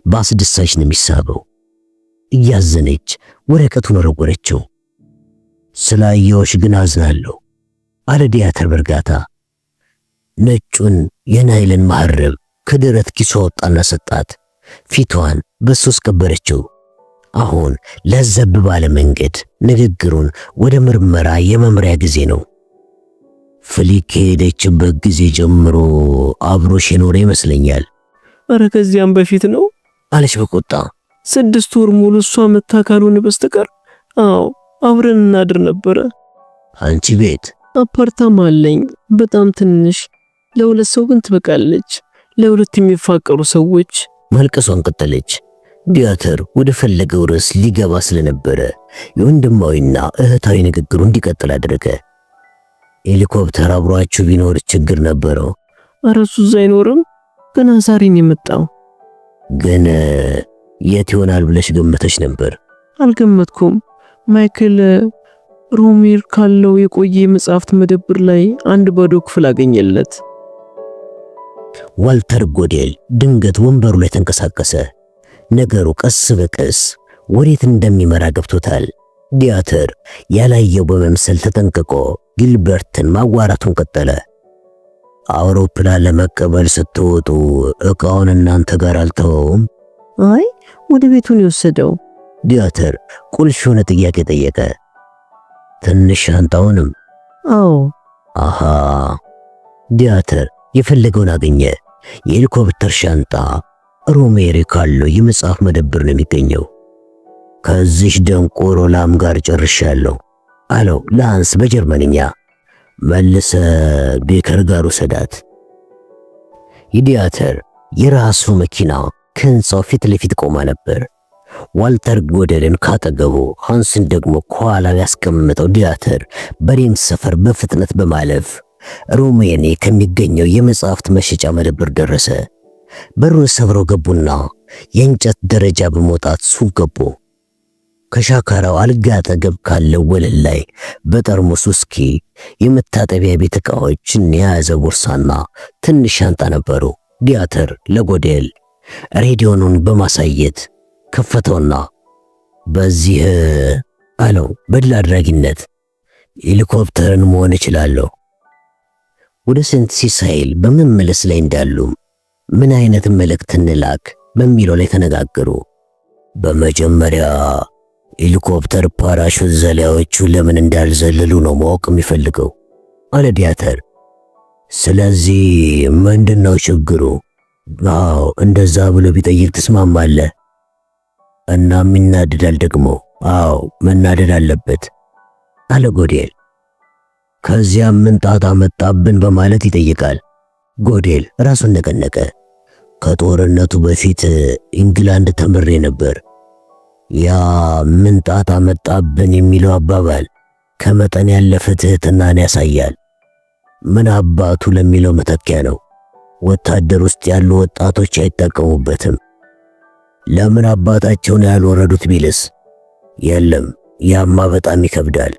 በአስደሳች ነው የሚሳበው። እያዘነች ወረቀቱን ወረወረችው። ስላየሁሽ ግን አዝናለሁ አለ ዲያትር በእርጋታ። ነጩን የናይልን መሐረብ ከደረት ኪሷ ወጣና ሰጣት። ፊቷን በሶስ ቀበረችው። አሁን ለዘብ ባለ መንገድ ንግግሩን ወደ ምርመራ የመምሪያ ጊዜ ነው። ፍሊክ ከሄደችበት ጊዜ ጀምሮ አብሮሽ የኖረ ይመስለኛል። ኧረ ከዚያም በፊት ነው አለች በቁጣ። 6 ወር ሙሉ እሷ መታ ካልሆነ በስተቀር አዎ አብረን እናድር ነበረ። አንቺ ቤት? አፓርታማ አለኝ፣ በጣም ትንሽ፣ ለሁለት ሰው ግን ትበቃለች። ለሁለት የሚፋቀሩ ሰዎች። ማልቀሷን ቀጠለች። ዲያተር ወደ ፈለገው ርዕስ ሊገባ ስለነበረ የወንድማዊና እህታዊ ንግግሩ እንዲቀጥል አደረገ። ሄሊኮፕተር አብሯችሁ ቢኖር ችግር ነበረው? ኧረ እሱ እዛ አይኖርም፣ ገና ዛሬ ነው የመጣው። ግን የት ይሆናል ብለሽ ገምተሽ ነበር? አልገመትኩም። ማይክል ሮሜር ካለው የቆየ መጽሐፍት መደብር ላይ አንድ ባዶ ክፍል አገኘለት። ዋልተር ጎዴል ድንገት ወንበሩ ላይ ተንቀሳቀሰ። ነገሩ ቀስ በቀስ ወዴት እንደሚመራ ገብቶታል። ዲያተር ያላየው በመምሰል ተጠንቅቆ ጊልበርትን ማዋራቱን ቀጠለ። አውሮፕላን ለመቀበል ስትወጡ ዕቃውን እናንተ ጋር አልተወውም? አይ ወደ ቤቱን የወሰደው። ዲያተር ቁልፍ የሆነ ጥያቄ ጠየቀ። ትንሽ ሻንጣውንም? አዎ። አሃ። ዲያተር የፈለገውን አገኘ። የሄሊኮፕተር ሻንጣ ሮሜሪ ካለው የመጽሐፍ መደብር ነው የሚገኘው። ከዚህ ደንቆሮ ላም ጋር ጨርሻለሁ አለው ላንስ በጀርመንኛ። መልሰ ቤከር ጋር ወሰዳት። የዲያተር የራሱ መኪና ከህንጻው ፊት ለፊት ቆማ ነበር። ዋልተር ጎዴልን ካጠገቡ፣ ሃንስን ደግሞ ከኋላው ያስቀመጠው ዲያተር በሬምስ ሰፈር በፍጥነት በማለፍ ሮሜኒ ከሚገኘው የመጽሐፍት መሸጫ መደብር ደረሰ። በሩን ሰብረው ገቡና የእንጨት ደረጃ በመውጣት ሱቅ ገቡ። ከሻካራው አልጋ አጠገብ ካለው ወለል ላይ በጠርሙስ ውስኪ፣ የመታጠቢያ ቤት ዕቃዎችን የያዘ ቦርሳና ትንሽ ሻንጣ ነበሩ። ዲያተር ለጎዴል ሬዲዮኑን በማሳየት ከፈተውና በዚህ አለው በድል አድራጊነት፣ ሄሊኮፕተርን መሆን እችላለሁ። ወደ ሴንት ሲሳይል በመመለስ ላይ እንዳሉ ምን አይነት መልእክት እንላክ በሚለው ላይ ተነጋገሩ። በመጀመሪያ ሄሊኮፕተር ፓራሹት ዘላዮቹ ለምን እንዳልዘለሉ ነው ማወቅ የሚፈልገው አለ ዲያተር። ስለዚህ ምንድነው ችግሩ? አዎ እንደዛ ብሎ ቢጠይቅ ትስማማለህ? እናም ይናደዳል ደግሞ? አዎ መናደድ አለበት አለ ጎዴል። ከዚያም ምን ጣጣ መጣብን በማለት ይጠይቃል። ጎዴል ራሱን ነቀነቀ። ከጦርነቱ በፊት ኢንግላንድ ተምሬ ነበር። ያ ምን ጣጣ መጣብን የሚለው አባባል ከመጠን ያለፈ ትህትናን ያሳያል። ምን አባቱ ለሚለው መተኪያ ነው። ወታደር ውስጥ ያሉ ወጣቶች አይጠቀሙበትም። ለምን አባታቸውን ያልወረዱት ቢልስ? የለም ያማ በጣም ይከብዳል።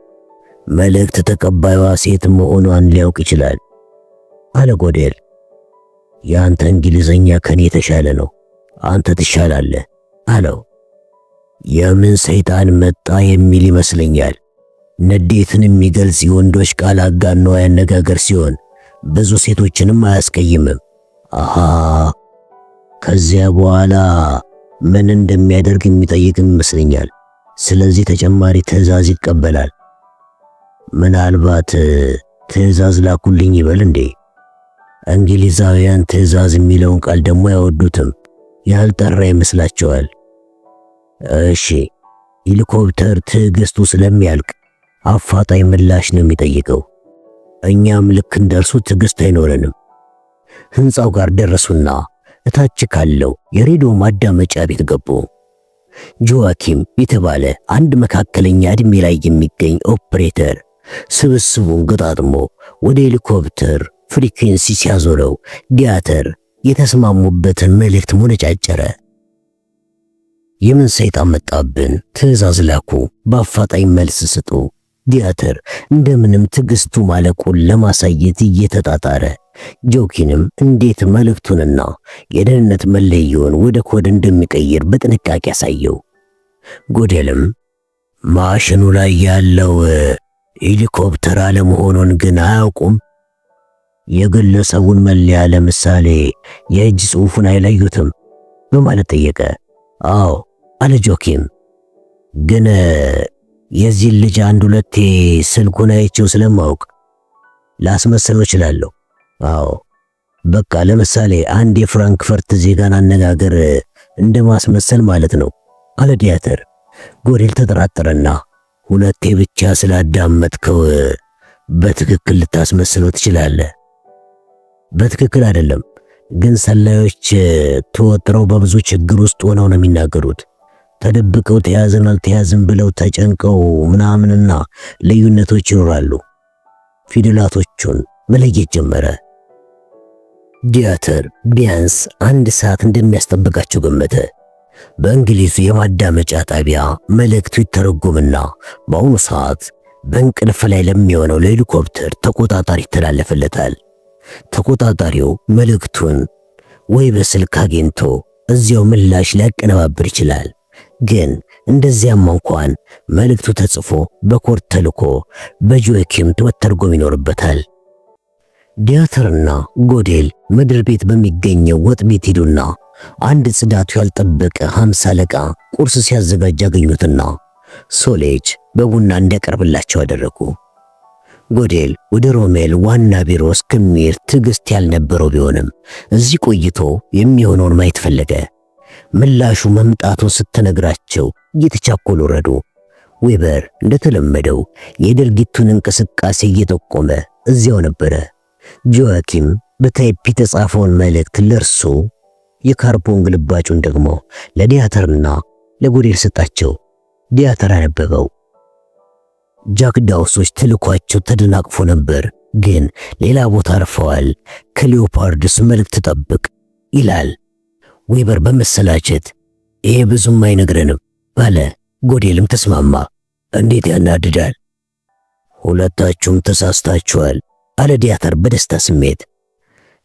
መልእክት ተቀባይዋ ሴት መሆኗን ሊያውቅ ይችላል አለ ጎዴል። ያንተ እንግሊዘኛ ከኔ የተሻለ ነው፣ አንተ ትሻላለህ አለው። የምን ሰይጣን መጣ የሚል ይመስለኛል። ንዴትን የሚገልጽ የወንዶች ቃል አጋኖ ያነጋገር ሲሆን ብዙ ሴቶችንም አያስቀይምም። አሃ ከዚያ በኋላ ምን እንደሚያደርግ የሚጠይቅም ይመስለኛል። ስለዚህ ተጨማሪ ትዕዛዝ ይቀበላል። ምናልባት ትዕዛዝ ላኩልኝ ይበል እንዴ? እንግሊዛውያን ትዕዛዝ የሚለውን ቃል ደግሞ አይወዱትም፣ ያልጠራ ይመስላቸዋል። እሺ ሄሊኮፕተር ትዕግስቱ ስለሚያልቅ አፋጣኝ ምላሽ ነው የሚጠይቀው። እኛም ልክ እንደርሱ ትዕግስት አይኖረንም። ህንጻው ጋር ደረሱና እታች ካለው የሬዲዮ ማዳመጫ ቤት ገቡ። ጆዋኪም የተባለ አንድ መካከለኛ ዕድሜ ላይ የሚገኝ ኦፕሬተር ስብስቡን ገጣጥሞ ወደ ሄሊኮፕተር ፍሪኩዌንሲ ሲያዞረው ዲያተር የተስማሙበትን መልእክት ሙነጫጨረ። የምን ሰይጣን መጣብን? ትዕዛዝ ላኩ፣ በአፋጣኝ መልስ ስጡ። ዲያተር እንደምንም ትዕግስቱ ማለቁን ለማሳየት እየተጣጣረ ጆኪንም እንዴት መልእክቱንና የደህንነት መለየውን ወደ ኮድ እንደሚቀይር በጥንቃቄ ያሳየው። ጎዴልም ማሽኑ ላይ ያለው ሄሊኮፕተር አለመሆኑን ግን አያውቁም። የግለሰቡን መለያ ለምሳሌ የእጅ ጽሑፉን አይለዩትም በማለት ጠየቀ። አዎ አለ ጆኪም። ግን የዚህ ልጅ አንድ ሁለቴ ስልኩን አይቼው ስለማውቅ ላስመስለው እችላለሁ። አዎ በቃ ለምሳሌ አንድ የፍራንክፈርት ዜጋን አነጋገር እንደማስመሰል ማለት ነው አለ ዲያተር። ጎዴል ተጠራጠረና ሁለቴ ብቻ ስላዳመጥከው በትክክል ልታስመስለው ትችላለህ። በትክክል አይደለም፣ ግን ሰላዮች ተወጥረው በብዙ ችግር ውስጥ ሆነው ነው የሚናገሩት። ተደብቀው ተያዝን አልተያዝን ብለው ተጨንቀው ምናምንና ልዩነቶች ይኖራሉ። ፊደላቶቹን መለየት ጀመረ። ዲያተር ቢያንስ 1 ሰዓት እንደሚያስጠብቃቸው ገመተ። በእንግሊዙ የማዳመጫ ጣቢያ መልእክቱ ይተረጎምና በአሁኑ ሰዓት በእንቅልፍ ላይ ለሚሆነው ለሄሊኮፕተር ተቆጣጣሪ ይተላለፍለታል። ተቆጣጣሪው መልእክቱን ወይ በስልክ አግኝቶ እዚያው ምላሽ ሊያቀነባብር ይችላል። ግን እንደዚያም እንኳን መልእክቱ ተጽፎ በኮድ ተልኮ በጆኪም መተርጎም ይኖርበታል። ዲያተርና ጎዴል ምድር ቤት በሚገኘው ወጥ ቤት ሄዱና አንድ ጽዳቱ ያልጠበቀ 50 አለቃ ቁርስ ሲያዘጋጅ አገኙትና ሶሌጅ በቡና እንዲያቀርብላቸው አደረጉ። ጎዴል ወደ ሮሜል ዋና ቢሮ እስከሚሄድ ትዕግስት ያልነበረው ቢሆንም እዚህ ቆይቶ የሚሆነውን ማየት ፈለገ። ምላሹ መምጣቱን ስትነግራቸው እየተቻኮሉ ረዱ። ዌበር እንደተለመደው የድርጊቱን እንቅስቃሴ እየጠቆመ እዚያው ነበረ። ጆአኪም በታይፕ የተጻፈውን መልእክት ለርሱ የካርቦን ግልባጩን ደግሞ ለዲያተርና ለጎዴል ሰጣቸው። ዲያተር አነበበው። ጃክዳውሶች ተልኳቸው ተደናቅፎ ነበር፣ ግን ሌላ ቦታ አርፈዋል። ከሊዮፓርድስ መልእክት ጠብቅ ይላል። ዌበር በመሰላቸት ይሄ ብዙም አይነግረንም ባለ። ጎዴልም ተስማማ። እንዴት ያናድዳል! ሁለታችሁም ተሳስታችኋል አለ ዲያተር በደስታ ስሜት።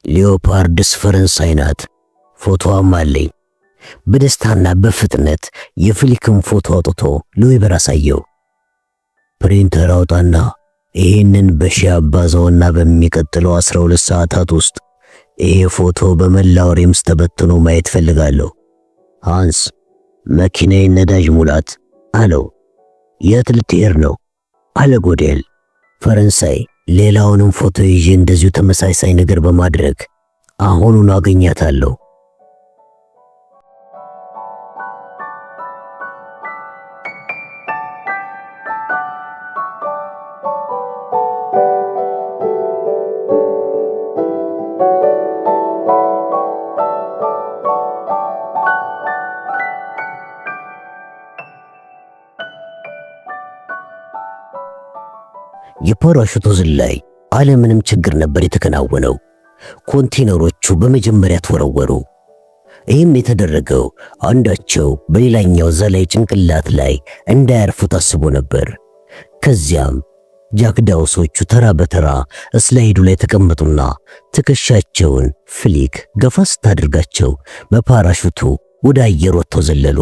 ሊዮፓርድስ ፈረንሳይ ናት፣ ፎቶዋም አለኝ። በደስታና በፍጥነት የፍሊክን ፎቶ አውጥቶ ለዌበር አሳየው። ፕሪንተር አውጣና ይህንን በሺህ አባዛውና በሚቀጥለው 12 ሰዓታት ውስጥ ይሄ ፎቶ በመላው ሬምስ ተበትኖ ማየት ፈልጋለሁ። ሃንስ መኪናዬን ነዳጅ ሙላት አለው። የት ልትሄድ ነው አለ ጎዴል። ፈረንሳይ። ሌላውንም ፎቶ ይዤ እንደዚሁ ተመሳሳይ ነገር በማድረግ አሁኑን አገኛታለሁ። የፓራሹቱ ዝላይ አለምንም ችግር ነበር የተከናወነው። ኮንቴነሮቹ በመጀመሪያ ተወረወሩ። ይህም የተደረገው አንዳቸው በሌላኛው ዘላይ ጭንቅላት ላይ እንዳያርፉ ታስቦ ነበር። ከዚያም ጃክዳውሶቹ ተራ በተራ ስላይዱ ላይ ተቀመጡና ትከሻቸውን ፍሊክ ገፋ ስታደርጋቸው በፓራሹቱ ወደ አየር ወጥተው ዘለሉ።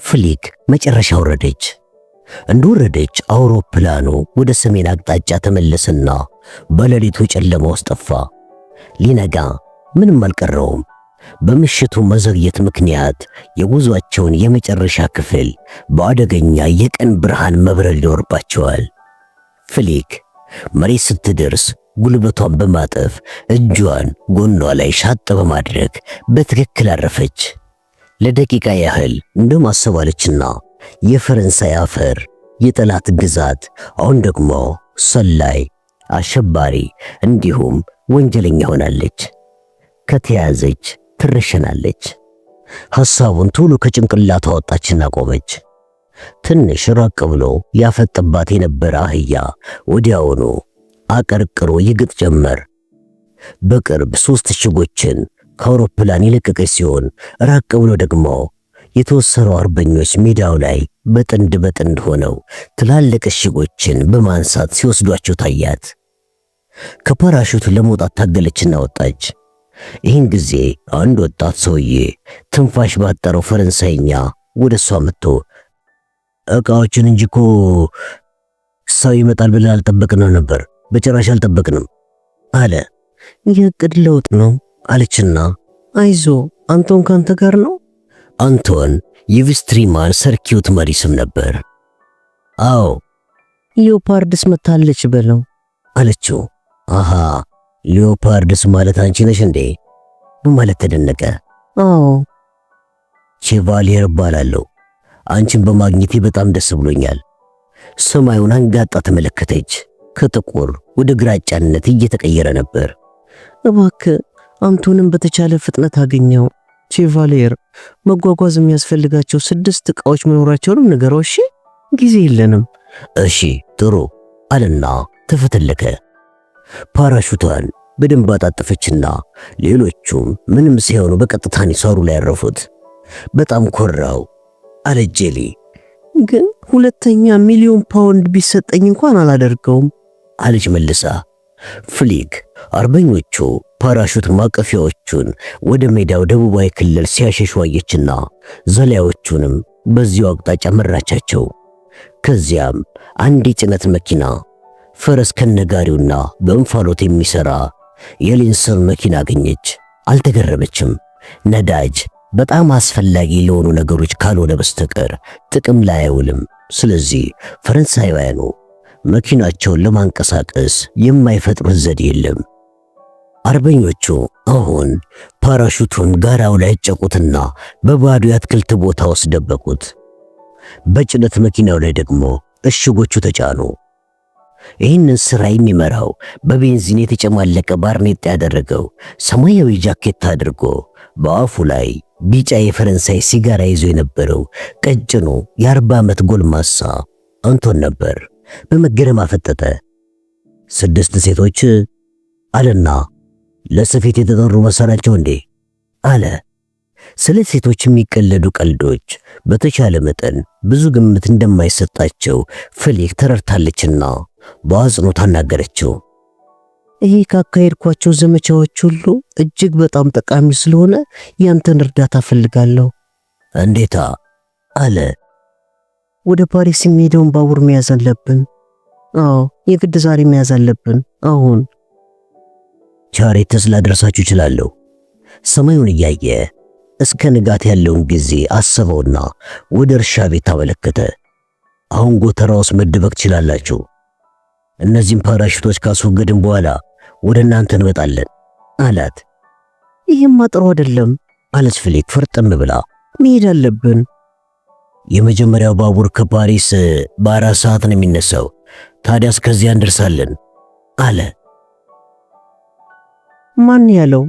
ፍሊክ መጨረሻ ወረደች። እንደወረደች አውሮፕላኑ ወደ ሰሜን አቅጣጫ ተመለሰና በሌሊቱ ጨለማ ውስጥ ጠፋ። ሊነጋ ምንም አልቀረውም። በምሽቱ መዘግየት ምክንያት የጉዟቸውን የመጨረሻ ክፍል በአደገኛ የቀን ብርሃን መብረር ይኖርባቸዋል። ፍሊክ መሬት ስትደርስ ጉልበቷን በማጠፍ እጇን ጎኗ ላይ ሻጥ በማድረግ በትክክል አረፈች። ለደቂቃ ያህል እንደማሰባለችና የፈረንሳይ አፈር የጠላት ግዛት አሁን ደግሞ ሰላይ፣ አሸባሪ እንዲሁም ወንጀለኛ ሆናለች። ከተያዘች ትረሸናለች። ሐሳቡን ቶሎ ከጭንቅላቷ ወጣችና ቆመች። ትንሽ ራቅ ብሎ ያፈጥባት የነበረ አህያ ወዲያውኑ አቀርቅሮ ይግጥ ጀመር። በቅርብ 3 እሽጎችን ከአውሮፕላን የለቀቀች ሲሆን ራቅ ብሎ ደግሞ የተወሰኑ አርበኞች ሜዳው ላይ በጥንድ በጥንድ ሆነው ትላልቅ እሽጎችን በማንሳት ሲወስዷቸው ታያት። ከፓራሹቱ ለመውጣት ታገለችና ወጣች። ይህን ጊዜ አንድ ወጣት ሰውዬ ትንፋሽ ባጠረው ፈረንሳይኛ ወደሷ መጥቶ ዕቃዎችን እንጂ እኮ ሰው ይመጣል ብለን አልጠበቅንም ነበር፣ በጭራሽ አልጠበቅንም አለ። የዕቅድ ለውጥ ነው አለችና አይዞ አንቶን ካንተ ጋር ነው። አንቶን የቪስትሪማን ሰርኪዩት መሪ ስም ነበር። አዎ ሊዮፓርድስ መታለች በለው አለችው። አሃ ሊዮፓርድስ ማለት አንቺ ነሽ እንዴ? በማለት ተደነቀ። አዎ ቼቫሊየር እባላለሁ። አንቺን በማግኘቴ በጣም ደስ ብሎኛል። ሰማዩን አንጋጣ ተመለከተች። ከጥቁር ወደ ግራጫነት እየተቀየረ ነበር። እባክህ አንቶንን በተቻለ ፍጥነት አገኘው። ቼቫሌር መጓጓዝ የሚያስፈልጋቸው 6 ዕቃዎች መኖራቸውንም ንገረው። እሺ፣ ጊዜ የለንም። እሺ ጥሩ አለና ተፈተለከ። ፓራሹቷን በደንብ አጣጠፈችና ሌሎቹም ምንም ሳይሆኑ በቀጥታ ሳሩ ላይ ያረፉት። በጣም ኮራው አለ ጄሊ። ግን 2 ሚሊዮን ፓውንድ ቢሰጠኝ እንኳን አላደርገውም አለች መልሳ። ፍሊክ አርበኞቹ ፓራሹት ማቀፊያዎቹን ወደ ሜዳው ደቡባዊ ክልል ሲያሸሹ አየችና ዘላዮቹንም በዚሁ አቅጣጫ መራቻቸው። ከዚያም አንድ የጭነት መኪና ፈረስ ከነጋሪውና በእንፋሎት የሚሰራ የሊንሰን መኪና አገኘች። አልተገረመችም። ነዳጅ በጣም አስፈላጊ ለሆኑ ነገሮች ካልሆነ በስተቀር ጥቅም ላይ አይውልም። ስለዚህ ፈረንሳይውያኑ መኪናቸውን ለማንቀሳቀስ የማይፈጥሩት ዘዴ የለም። አርበኞቹ አሁን ፓራሹቱን ጋራው ላይ ጨቁትና በባዶ የአትክልት ቦታ ውስጥ ደበቁት። በጭነት መኪናው ላይ ደግሞ እሽጎቹ ተጫኑ። ይህንን ሥራ የሚመራው በቤንዚን የተጨማለቀ ባርኔጣ ያደረገው ሰማያዊ ጃኬት አድርጎ በአፉ ላይ ቢጫ የፈረንሳይ ሲጋራ ይዞ የነበረው ቀጭኑ የ40 ዓመት ጎልማሳ አንቶን ነበር። በመገረም አፈጠጠ። 6 ሴቶች አለና ለስፌት የተጠሩ መሰላቸው እንዴ አለ። ስለ ሴቶች የሚቀለዱ ቀልዶች በተቻለ መጠን ብዙ ግምት እንደማይሰጣቸው ፍሊክ ተረድታለችና በአጽንኦት አናገረችው። ይሄ ካካሄድኳቸው ዘመቻዎች ሁሉ እጅግ በጣም ጠቃሚ ስለሆነ ያንተን እርዳታ ፈልጋለሁ። እንዴታ አለ። ወደ ፓሪስ የሚሄደውን ባቡር መያዝ አለብን። አዎ የግድ ዛሬ መያዝ አለብን። አሁን ቻሬተስ ላደርሳችሁ እችላለሁ። ሰማዩን እያየ እስከ ንጋት ያለውን ጊዜ አሰበውና ወደ እርሻ ቤት ተመለከተ። አሁን ጎተራ ውስጥ መደበቅ ትችላላችሁ። እነዚህን ፓራሹቶች ካስወገድን በኋላ ወደ እናንተ እንመጣለን አላት። ይህም ጥሩ አይደለም አለች ፍሊክ ፈርጠም ብላ። መሄድ አለብን። የመጀመሪያው ባቡር ከፓሪስ በ4 ሰዓት ነው የሚነሳው። ታዲያ እስከዚያ እንደርሳለን አለ። ማን ያለው?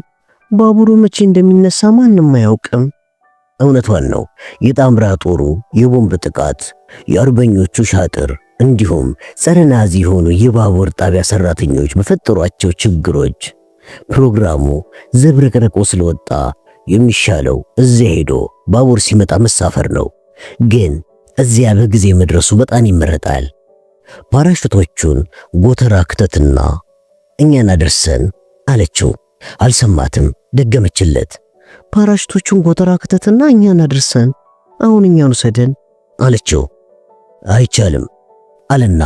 ባቡሩ መቼ እንደሚነሳ ማንም አያውቅም። እውነቷን ነው። የጣምራ ጦሩ የቦምብ ጥቃት፣ የአርበኞቹ ሻጥር እንዲሁም ጸረ ናዚ የሆኑ የባቡር ጣቢያ ሰራተኞች በፈጠሯቸው ችግሮች ፕሮግራሙ ዘብረቅርቆ ስለወጣ የሚሻለው እዚያ ሄዶ ባቡር ሲመጣ መሳፈር ነው። ግን እዚያ በጊዜ መድረሱ በጣም ይመረጣል። ፓራሹቶቹን ጎተራ ክተትና እኛን አደርሰን አለችው። አልሰማትም። ደገመችለት። ፓራሹቶቹን ጎተራ ክተትና እኛን አደርሰን አሁን እኛን ውሰደን አለችው። አይቻልም አለና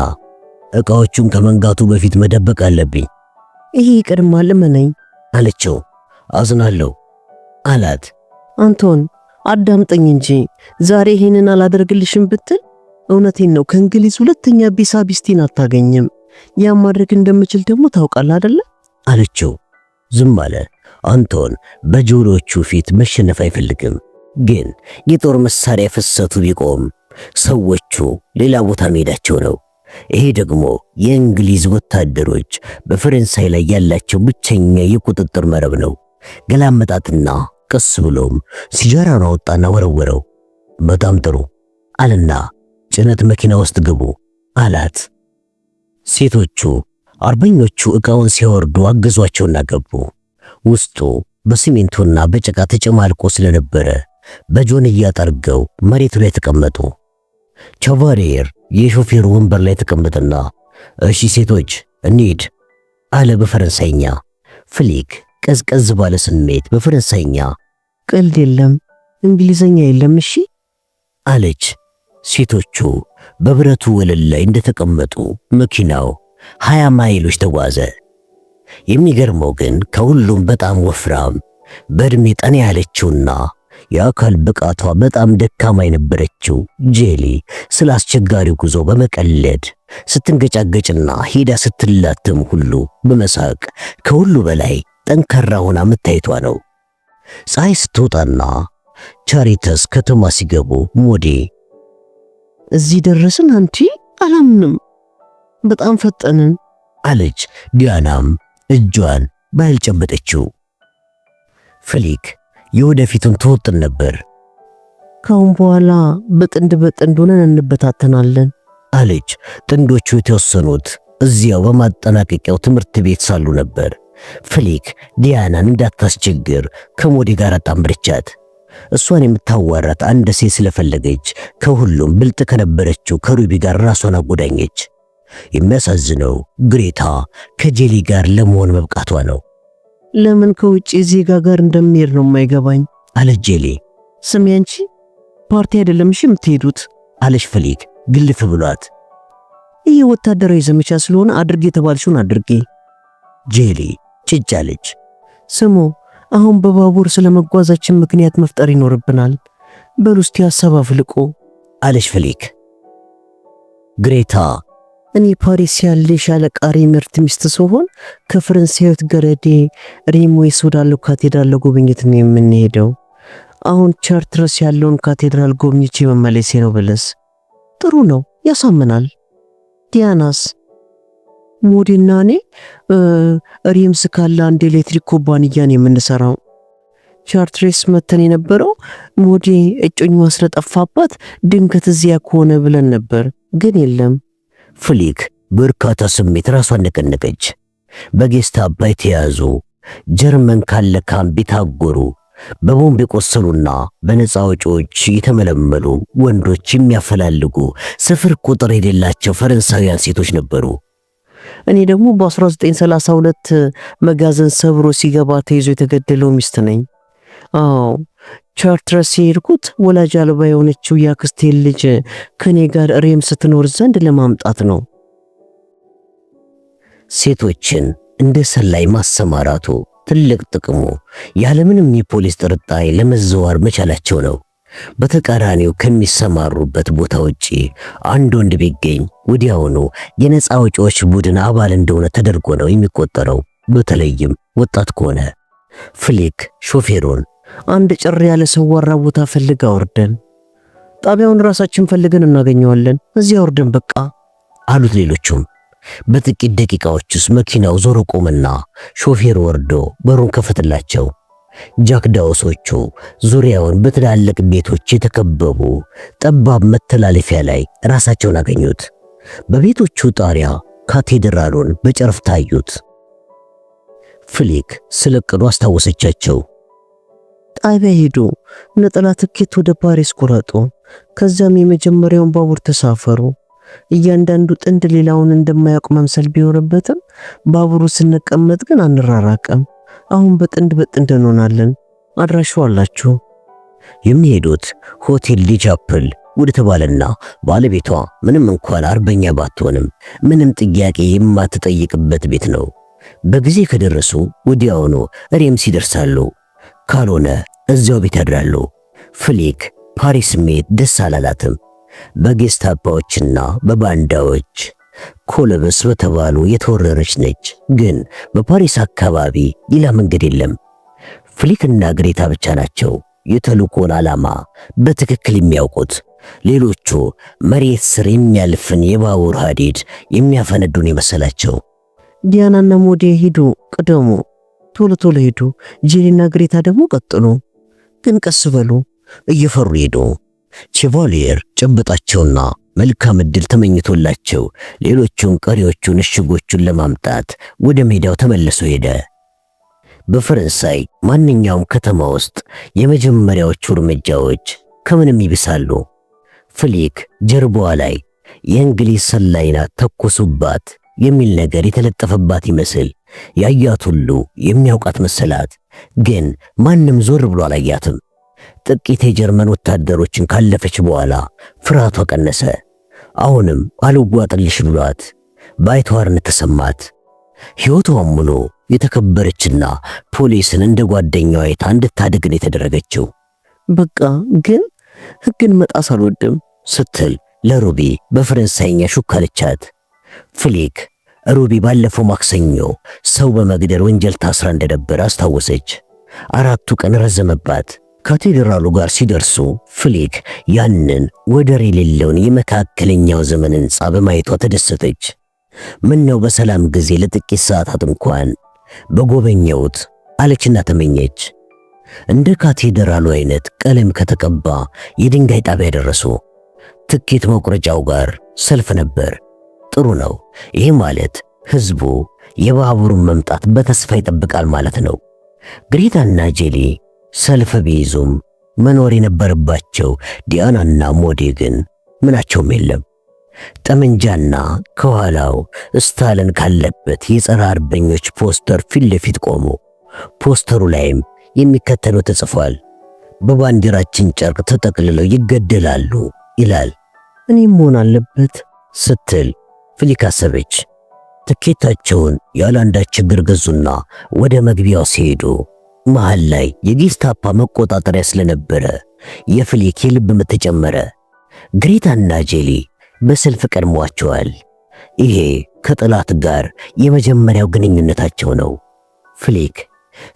ዕቃዎቹን ከመንጋቱ በፊት መደበቅ አለብኝ። ይሄ ይቀድማል እመነኝ አለችው። አዝናለሁ አላት። አንቶን አዳምጠኝ እንጂ ዛሬ ይሄንን አላደርግልሽም ብትል እውነቴን ነው ከእንግሊዝ ሁለተኛ ቢሳቢስቲን አታገኝም። ያ ማድረግ እንደምችል ደግሞ ታውቃለህ አይደለ አለችው። ዝም አለ። አንቶን በጆሮቹ ፊት መሸነፍ አይፈልግም። ግን የጦር መሳሪያ ፍሰቱ ቢቆም ሰዎቹ ሌላ ቦታ መሄዳቸው ነው። ይሄ ደግሞ የእንግሊዝ ወታደሮች በፈረንሳይ ላይ ያላቸው ብቸኛ የቁጥጥር መረብ ነው። ገላመጣትና ቀስ ብሎም ሲጃራውን አወጣና ወረወረው። በጣም ጥሩ አለና ጭነት መኪና ውስጥ ግቡ አላት። ሴቶቹ አርበኞቹ ዕቃውን ሲያወርዱ አገዟቸውና ገቡ። ውስጡ በሲሚንቶና በጭቃ ተጨማልቆ ስለነበረ በጆንያ ጠርገው መሬቱ ላይ ተቀመጡ። ቻቫሬር የሾፌሩ ወንበር ላይ ተቀመጠና እሺ ሴቶች እንሂድ አለ በፈረንሳይኛ። ፍሊክ ቀዝቀዝ ባለ ስሜት በፈረንሳይኛ ቀልድ የለም እንግሊዘኛ የለም እሺ አለች። ሴቶቹ በብረቱ ወለል ላይ እንደተቀመጡ መኪናው 20 ማይሎች ተጓዘ። የሚገርመው ግን ከሁሉም በጣም ወፍራም በእድሜ ጠና ያለችውና የአካል ብቃቷ በጣም ደካማ የነበረችው ጄሊ ስለ አስቸጋሪው ጉዞ በመቀለድ ስትንገጫገጭና ሄዳ ስትላትም ሁሉ በመሳቅ ከሁሉ በላይ ጠንካራ ሆና መታየቷ ነው። ፀሐይ ስትወጣና ቻሪተስ ከተማ ሲገቡ ሞዴ እዚህ ደረስን አንቲ? አላምንም። በጣም ፈጠንን አለች ዲያናም እጇን በኃይል ጨበጠችው። ፍሊክ የወደፊቱን ትወጥን ነበር። ካሁን በኋላ በጥንድ ሆነን እንበታተናለን አለች። ጥንዶቹ የተወሰኑት እዚያው በማጠናቀቂያው ትምህርት ቤት ሳሉ ነበር። ፍሊክ ዲያናን እንዳታስቸግር ከሞዲ ጋር አጣምረቻት። እሷን የምታዋራት አንድ ሴት ስለፈለገች ከሁሉም ብልጥ ከነበረችው ከሩቢ ጋር ራሷን አጎዳኘች። የሚያሳዝነው ግሬታ ከጄሊ ጋር ለመሆን መብቃቷ ነው። ለምን ከውጪ ዜጋ ጋር እንደሚሄድ ነው የማይገባኝ አለች ጄሊ። ስሚ አንቺ ፓርቲ አይደለም እሺ የምትሄዱት አለች ፍሊክ ግልፍ ብሏት። ይህ ወታደራዊ ዘመቻ ስለሆነ አድርጌ የተባልሽውን አድርጌ። ጄሊ ጭጭ አለች። ስሙ አሁን በባቡር ስለመጓዛችን ምክንያት መፍጠር ይኖርብናል። በሉ እስቲ ሐሳብ አፍልቁ አለች ፍሊክ። ግሬታ እኔ ፓሪስ ያለ ሻለቃ ሬመርት ሚስት ስሆን ከፈረንሳዮት ገረዴ ሪሞስ ወዳለው ካቴድራል ጉብኝት ነው የምንሄደው። አሁን ቻርትረስ ያለውን ካቴድራል ጎብኝቼ መመለሴ ነው ብለስ ጥሩ ነው ያሳምናል። ዲያናስ? ሞዲና እኔ ሪምስ ካለ አንድ ኤሌክትሪክ ኩባንያን የምንሰራው ቻርትሬስ መተን የነበረው ሞዲ እጮኛዋ ስለጠፋባት ድንገት እዚያ ከሆነ ብለን ነበር፣ ግን የለም። ፍሊክ በርካታ ስሜት ራሷን ነቀነቀች። በጌስታፖ የተያዙ ጀርመን ካለ ካምፕ የታጎሩ በቦምብ የቆሰሉና በነፃ አውጪዎች የተመለመሉ ወንዶች የሚያፈላልጉ ስፍር ቁጥር የሌላቸው ፈረንሳውያን ሴቶች ነበሩ። እኔ ደግሞ በ1932 መጋዘን ሰብሮ ሲገባ ተይዞ የተገደለው ሚስት ነኝ። አዎ ቻርትረስ የሄድኩት ወላጅ አልባ የሆነችው ያክስቴን ልጅ ከኔ ጋር ሬም ስትኖር ዘንድ ለማምጣት ነው። ሴቶችን እንደ ሰላይ ማሰማራቱ ትልቅ ጥቅሙ ያለምንም የፖሊስ ጥርጣሬ ለመዘዋወር መቻላቸው ነው። በተቃራኒው ከሚሰማሩበት ቦታ ውጪ አንድ ወንድ ቢገኝ ወዲያውኑ የነፃ አውጪዎች ቡድን አባል እንደሆነ ተደርጎ ነው የሚቆጠረው፣ በተለይም ወጣት ከሆነ። ፍሊክ ሾፌሩን አንድ ጭር ያለ ሰዋራ ቦታ ፈልጋ ወርደን ጣቢያውን ራሳችን ፈልገን እናገኘዋለን፣ እዚያ ወርደን በቃ አሉት። ሌሎቹም በጥቂት ደቂቃዎች ውስጥ መኪናው ዞሮ ቆመና ሾፌሩ ወርዶ በሩን ከፈተላቸው። ጃክዳውሶቹ ዙሪያውን በትላልቅ ቤቶች የተከበቡ ጠባብ መተላለፊያ ላይ ራሳቸውን አገኙት። በቤቶቹ ጣሪያ ካቴድራሉን በጨረፍ ታዩት። ፍሊክ ስለቅዱ አስታወሰቻቸው። ጣቢያ ሄዱ፣ ነጠላ ትኬት ወደ ፓሪስ ቆረጡ። ከዛም የመጀመሪያውን ባቡር ተሳፈሩ። እያንዳንዱ ጥንድ ሌላውን እንደማያውቅ መምሰል ቢኖርበትም ባቡሩ ስንቀመጥ ግን አንራራቀም። አሁን በጥንድ እንሆናለን። አድራሻው አላችሁ? የሚሄዱት ሆቴል ዲቻፕል ወደ ተባለና ባለቤቷ ምንም እንኳን አርበኛ ባትሆንም ምንም ጥያቄ የማትጠይቅበት ቤት ነው። በጊዜ ከደረሱ ወዲያውኑ ሬምስ ይደርሳሉ፣ ካልሆነ እዚያው ቤት ያድራሉ። ፍሊክ ፓሪስ መሄድ ደስ አላላትም። በጌስታፖዎችና በባንዳዎች ኮለበስ በተባሉ የተወረረች ነች። ግን በፓሪስ አካባቢ ሌላ መንገድ የለም። ፍሊክና ግሬታ ብቻ ናቸው የተልእኮውን ዓላማ በትክክል የሚያውቁት። ሌሎቹ መሬት ስር የሚያልፍን የባቡር ሐዲድ የሚያፈነዱን የመሰላቸው። ዲያናና ሞዲ ሂዱ፣ ቅደሙ፣ ቶሎ ሂዱ። ጄሊና ግሬታ ደግሞ ቀጥሉ፣ ግን ቀስ በሉ። እየፈሩ ሄዱ። ቼቫሊየር ጨበጣቸውና መልካም ዕድል ተመኝቶላቸው ሌሎቹን ቀሪዎቹን እሽጎቹን ለማምጣት ወደ ሜዳው ተመልሶ ሄደ። በፈረንሳይ ማንኛውም ከተማ ውስጥ የመጀመሪያዎቹ እርምጃዎች ከምንም ይብሳሉ። ፍሊክ ጀርባዋ ላይ የእንግሊዝ ሰላይ ናት ተኮሱባት የሚል ነገር የተለጠፈባት ይመስል ያያት ሁሉ የሚያውቃት መሰላት። ግን ማንም ዞር ብሎ አላያትም። ጥቂት የጀርመን ወታደሮችን ካለፈች በኋላ ፍርሃቷ ቀነሰ። አሁንም አልዋጥልሽ ብሏት ባይተዋርነት ተሰማት። ሕይወቷን ሙሉ የተከበረችና ፖሊስን እንደ ጓደኛዋ አይታ እንድታድግን የተደረገችው። በቃ ግን ሕግን መጣስ አልወድም ስትል ለሩቢ በፈረንሳይኛ ሹካለቻት። ፍሊክ ሩቢ ባለፈው ማክሰኞ ሰው በመግደል ወንጀል ታስራ እንደነበር አስታወሰች። 4 ቀን ረዘመባት። ካቴድራሉ ጋር ሲደርሱ ፍሊክ ያንን ወደር የሌለውን የመካከለኛው ዘመን ሕንፃ በማየቷ ተደሰተች። ምነው በሰላም ጊዜ ለጥቂት ሰዓታት እንኳን በጎበኘሁት አለችና ተመኘች። እንደ ካቴድራሉ አይነት ቀለም ከተቀባ የድንጋይ ጣቢያ ደረሱ። ትኬት መቁረጫው ጋር ሰልፍ ነበር። ጥሩ ነው። ይህ ማለት ህዝቡ የባቡሩን መምጣት በተስፋ ይጠብቃል ማለት ነው። ግሬታና ጄሊ ሰልፍ ቢይዙም መኖር የነበረባቸው ዲያናና ሞዴ ግን ምናቸውም የለም። ጠመንጃና ከኋላው ስታሊን ካለበት የጸረ አርበኞች ፖስተር ፊት ለፊት ቆሙ። ፖስተሩ ላይም የሚከተለው ተጽፏል። በባንዲራችን ጨርቅ ተጠቅልለው ይገደላሉ ይላል። እኔም መሆን አለበት ስትል ፍሊክ አሰበች። ትኬታቸውን ያለ አንዳች ችግር ገዙና ወደ መግቢያው ሲሄዱ መሃል ላይ የጌስታፓ መቆጣጠሪያ ስለነበረ የፍሊክ የልብ ምት ጨመረ። ግሬታና ጄሊ በሰልፍ ቀድሟቸዋል። ይሄ ከጠላት ጋር የመጀመሪያው ግንኙነታቸው ነው። ፍሊክ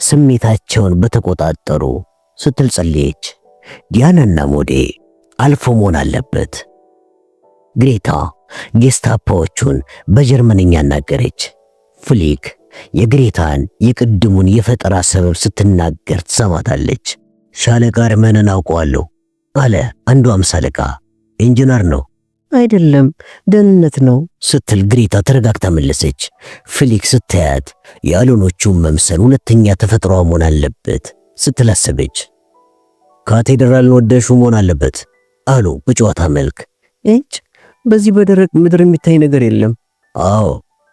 ስሜታቸውን በተቆጣጠሩ ስትል ጸለየች። ዲያናና ሞዴ አልፎ መሆን አለበት። ግሬታ ጌስታፓዎቹን በጀርመንኛ አናገረች። ፍሊክ የግሬታን የቅድሙን የፈጠራ ሰበብ ስትናገር ትሰማታለች። ሻለቃ አርመንን አውቀዋለሁ አለ አንዱ አምሳ አለቃ። ኢንጂነር ነው። አይደለም ደህንነት ነው ስትል ግሬታ ተረጋግታ መለሰች። ፍሊክ ስታያት የአሎኖቹን መምሰል ሁለተኛ ተፈጥሯ መሆን አለበት ስትል አሰበች። ካቴድራልን ወደሹ መሆን አለበት አሉ በጨዋታ መልክ። እጭ በዚህ በደረቅ ምድር የሚታይ ነገር የለም። አዎ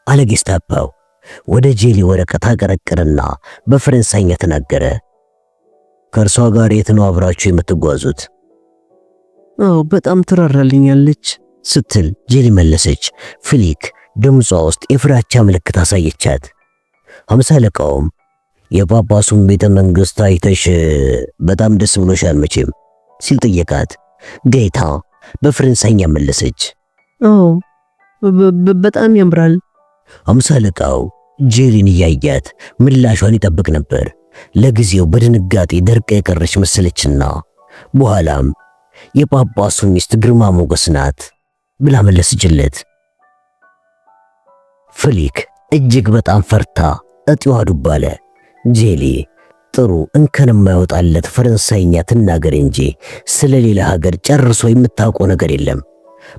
አለ ጌስታፓው። ወደ ጄሊ ወረቀት አቀረቀረና በፈረንሳይኛ ተናገረ። ከእርሷ ጋር የት ነው አብራችሁ የምትጓዙት? አዎ በጣም ትራራልኛለች ስትል ጄሊ መለሰች። ፍሊክ ድምጿ ውስጥ የፍራቻ ምልክት አሳየቻት። ሃምሳ አለቃውም የጳጳሱን ቤተ መንግሥት አይተሽ በጣም ደስ ብሎሻል መቼም ሲል ጠየቃት። ግሬታ በፈረንሳይኛ መለሰች። አዎ በጣም ያምራል። ሃምሳ አለቃው ጄሊን እያያት ምላሿን ይጠብቅ ነበር። ለጊዜው በድንጋጤ ደርቃ የቀረች መሰለችና በኋላም የጳጳሱ ሚስት ግርማ ሞገስ ናት ብላ መለሰችለት። ፍሊክ እጅግ በጣም ፈርታ እጢዋ ዱብ አለ። ጄሊ ጥሩ እንከን የማይወጣለት ፈረንሳይኛ ትናገር እንጂ ስለሌላ ሀገር ጨርሶ የምታውቀው ነገር የለም።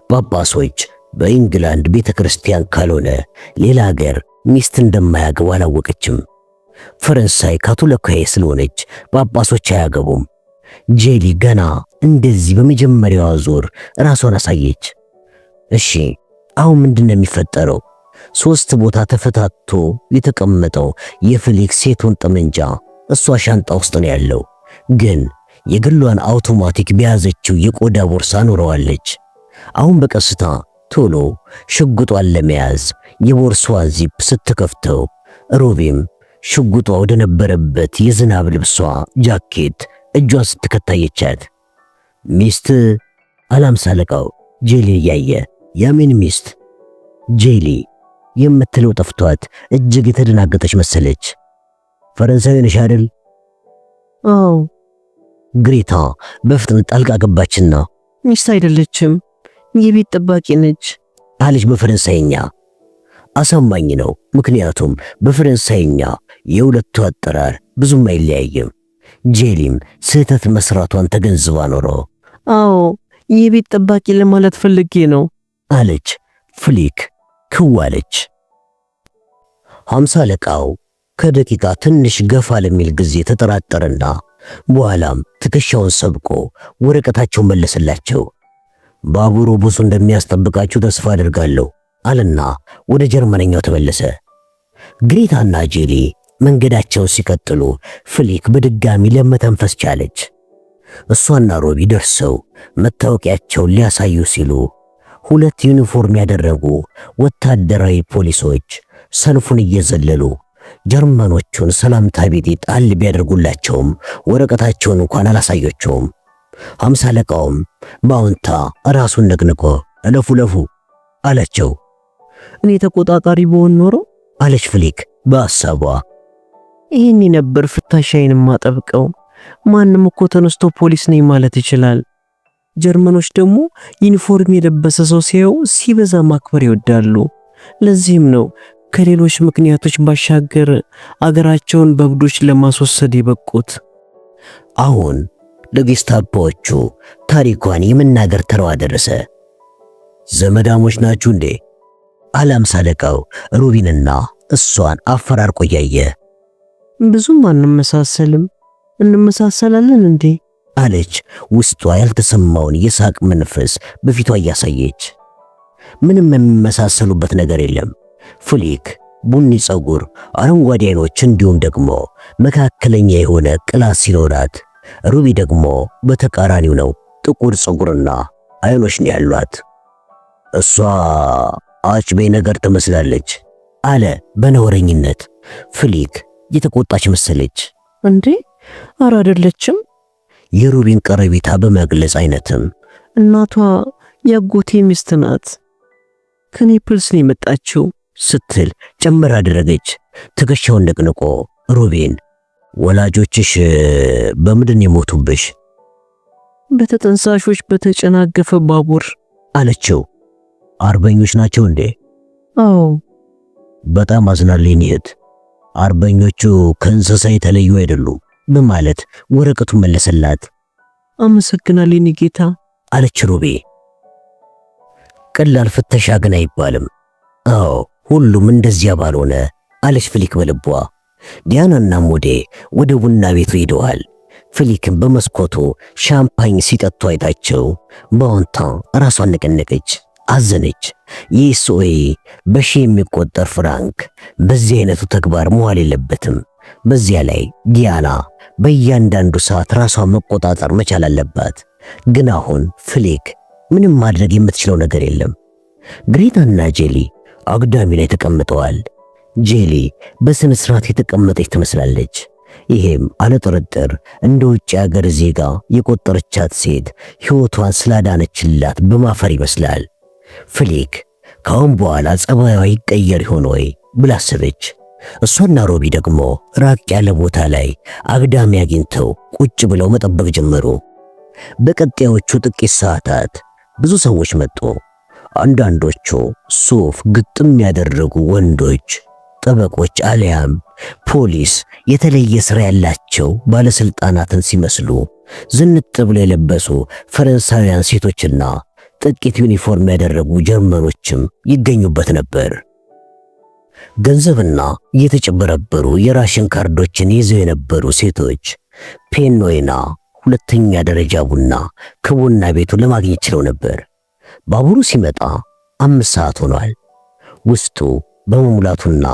ጳጳሶች በኢንግላንድ ቤተክርስቲያን ካልሆነ ሌላ ሀገር ሚስት እንደማያገቡ አላወቀችም። ፈረንሳይ ካቶሊካዊ ስለሆነች ጳጳሶች አያገቡም። ጄሊ ገና እንደዚህ በመጀመሪያዋ ዙር ራሷን አሳየች። እሺ አሁን ምንድነው የሚፈጠረው? ሶስት ቦታ ተፈታቶ የተቀመጠው የፍሊክ ሴቶን ጠመንጃ እሷ ሻንጣ ውስጥ ነው ያለው። ግን የግሏን አውቶማቲክ በያዘችው የቆዳ ቦርሳ ኖረዋለች። አሁን በቀስታ ቶሎ ሽጉጧን ለመያዝ የቦርሳዋን ዚፕ ስትከፍተው ሮቢም ሽጉጧ ወደ ነበረበት የዝናብ ልብሷ ጃኬት እጇን ስትከታየቻት ሚስት አላምሳ አለቃው ጄሊ ያየ ያምን ሚስት ጄሊ የምትለው ጠፍቷት እጅግ የተደናገጠች መሰለች። ፈረንሳዊ ነሽ አይደል? አዎ። ግሬታ በፍጥነት ጣልቃ ገባችና ሚስት አይደለችም የቤት ጠባቂ ነች አለች በፈረንሳይኛ። አሳማኝ ነው፣ ምክንያቱም በፈረንሳይኛ የሁለቱ አጠራር ብዙም አይለያይም። ጄሊም ስህተት መስራቷን ተገንዝባ ኖሮ አዎ የቤት ጠባቂ ለማለት ፈልጌ ነው አለች። ፍሊክ ክዋለች። ሃምሳ አለቃው ከደቂቃ ትንሽ ገፋ ለሚል ጊዜ ተጠራጠረና በኋላም ትከሻውን ሰብቆ ወረቀታቸውን መለሰላቸው። ባቡሩ ብዙ እንደሚያስጠብቃችሁ ተስፋ አድርጋለሁ አለና ወደ ጀርመንኛው ተመለሰ። ግሬታና ጄሊ መንገዳቸውን ሲቀጥሉ ፍሊክ በድጋሚ ለመተንፈስ ቻለች። እሷና ሮቢ ደርሰው መታወቂያቸውን ሊያሳዩ ሲሉ ሁለት ዩኒፎርም ያደረጉ ወታደራዊ ፖሊሶች ሰልፉን እየዘለሉ ጀርመኖቹን ሰላምታ ቢጤ ጣል ቢያደርጉላቸውም ወረቀታቸውን እንኳን አላሳያቸውም። ሃምሳ አለቃውም በአዎንታ ራሱን ነቅንቆ ለፉ ለፉ አላቸው። እኔ ተቆጣጣሪ በሆን ኖሮ አለች ፍሊክ በሐሳቧ ይሄን ነበር ፍተሻዬን ማጠብቀው። ማንም እኮ ተነስቶ ፖሊስ ነኝ ማለት ይችላል። ጀርመኖች ደግሞ ዩኒፎርም የለበሰ ሰው ሲያዩ ሲበዛ ማክበር ይወዳሉ። ለዚህም ነው ከሌሎች ምክንያቶች ባሻገር አገራቸውን በእብዶች ለማስወሰድ የበቁት። አሁን ለጌስታፖዎቹ ታሪኳን የመናገር ተራዋ ደረሰ። ዘመዳሞች ናችሁ እንዴ? አላምሳ አለቃው ሩቢንና እሷን አፈራርቆ እያየ። ብዙም አንመሳሰልም። እንመሳሰላለን እንዴ? አለች ውስጧ ያልተሰማውን የሳቅ መንፈስ በፊቷ እያሳየች። ምንም የሚመሳሰሉበት ነገር የለም። ፍሊክ ቡኒ ጸጉር፣ አረንጓዴ አይኖች እንዲሁም ደግሞ መካከለኛ የሆነ ቅላት ሲኖራት፣ ሩቢ ደግሞ በተቃራኒው ነው። ጥቁር ጸጉርና አይኖች ነው ያሏት። እሷ አጭቤ ነገር ትመስላለች አለ በነወረኝነት። ፍሊክ የተቆጣች መሰለች። እንዴ ኧረ አይደለችም። የሩቢን ቀረቤታ በመግለጽ አይነትም እናቷ ያጎቴ ሚስት ናት፣ ከኔፕልስ ነው የመጣችው ስትል ጨምር አደረገች። ትከሻውን ነቅንቆ ሩቢን ወላጆችሽ በምንድን የሞቱብሽ? በተጠንሳሾች በተጨናገፈ ባቡር አለችው። አርበኞች ናቸው እንዴ? አዎ። በጣም አዝናለሁ እህት፣ አርበኞቹ ከእንስሳ የተለዩ አይደሉም በማለት ወረቀቱን መለሰላት። አመሰግናለሁ የኔ ጌታ አለች ሩቢ። ቀላል ፍተሻ ግን አይባልም። አዎ ሁሉም እንደዚያ ባልሆነ አለች ፍሊክ በልቧ። ዲያናና ሞዴ ወደ ቡና ቤቱ ሄደዋል። ፍሊክም በመስኮቱ ሻምፓኝ ሲጠጡ አይታቸው በአዎንታ ራሷን ነቀነቀች፣ አዘነች። ይህሶይ በሺ የሚቆጠር ፍራንክ በዚህ አይነቱ ተግባር መዋል የለበትም። በዚያ ላይ ዲያና በእያንዳንዱ ሰዓት ራሷን መቆጣጠር መቻል አለባት። ግን አሁን ፍሊክ ምንም ማድረግ የምትችለው ነገር የለም። ግሬታና ጄሊ አግዳሚ ላይ ተቀምጠዋል። ጄሊ በስነ ስርዓት የተቀመጠች ትመስላለች። ይሄም አለጥርጥር እንደ ውጭ ሀገር ዜጋ የቆጠረቻት ሴት ሕይወቷን ስላዳነችላት በማፈር ይመስላል። ፍሊክ ካሁን በኋላ ጸባይዋ ይቀየር ይሆን ወይ ብላ አሰበች። እሷና ሮቢ ደግሞ ራቅ ያለ ቦታ ላይ አግዳሚ አግኝተው ቁጭ ብለው መጠበቅ ጀመሩ። በቀጣዮቹ ጥቂት ሰዓታት ብዙ ሰዎች መጡ። አንዳንዶቹ ሱፍ ግጥም ያደረጉ ወንዶች፣ ጠበቆች አሊያም ፖሊስ፣ የተለየ ሥራ ያላቸው ባለስልጣናትን ሲመስሉ ዝንጥ ብለው የለበሱ ፈረንሳውያን ሴቶችና ጥቂት ዩኒፎርም ያደረጉ ጀርመኖችም ይገኙበት ነበር። ገንዘብና የተጨበረበሩ የራሽን ካርዶችን ይዘው የነበሩ ሴቶች ፔኖይና ሁለተኛ ደረጃ ቡና ከቡና ቤቱ ለማግኘት ችለው ነበር። ባቡሩ ሲመጣ 5 ሰዓት ሆኗል። ውስጡ በመሙላቱና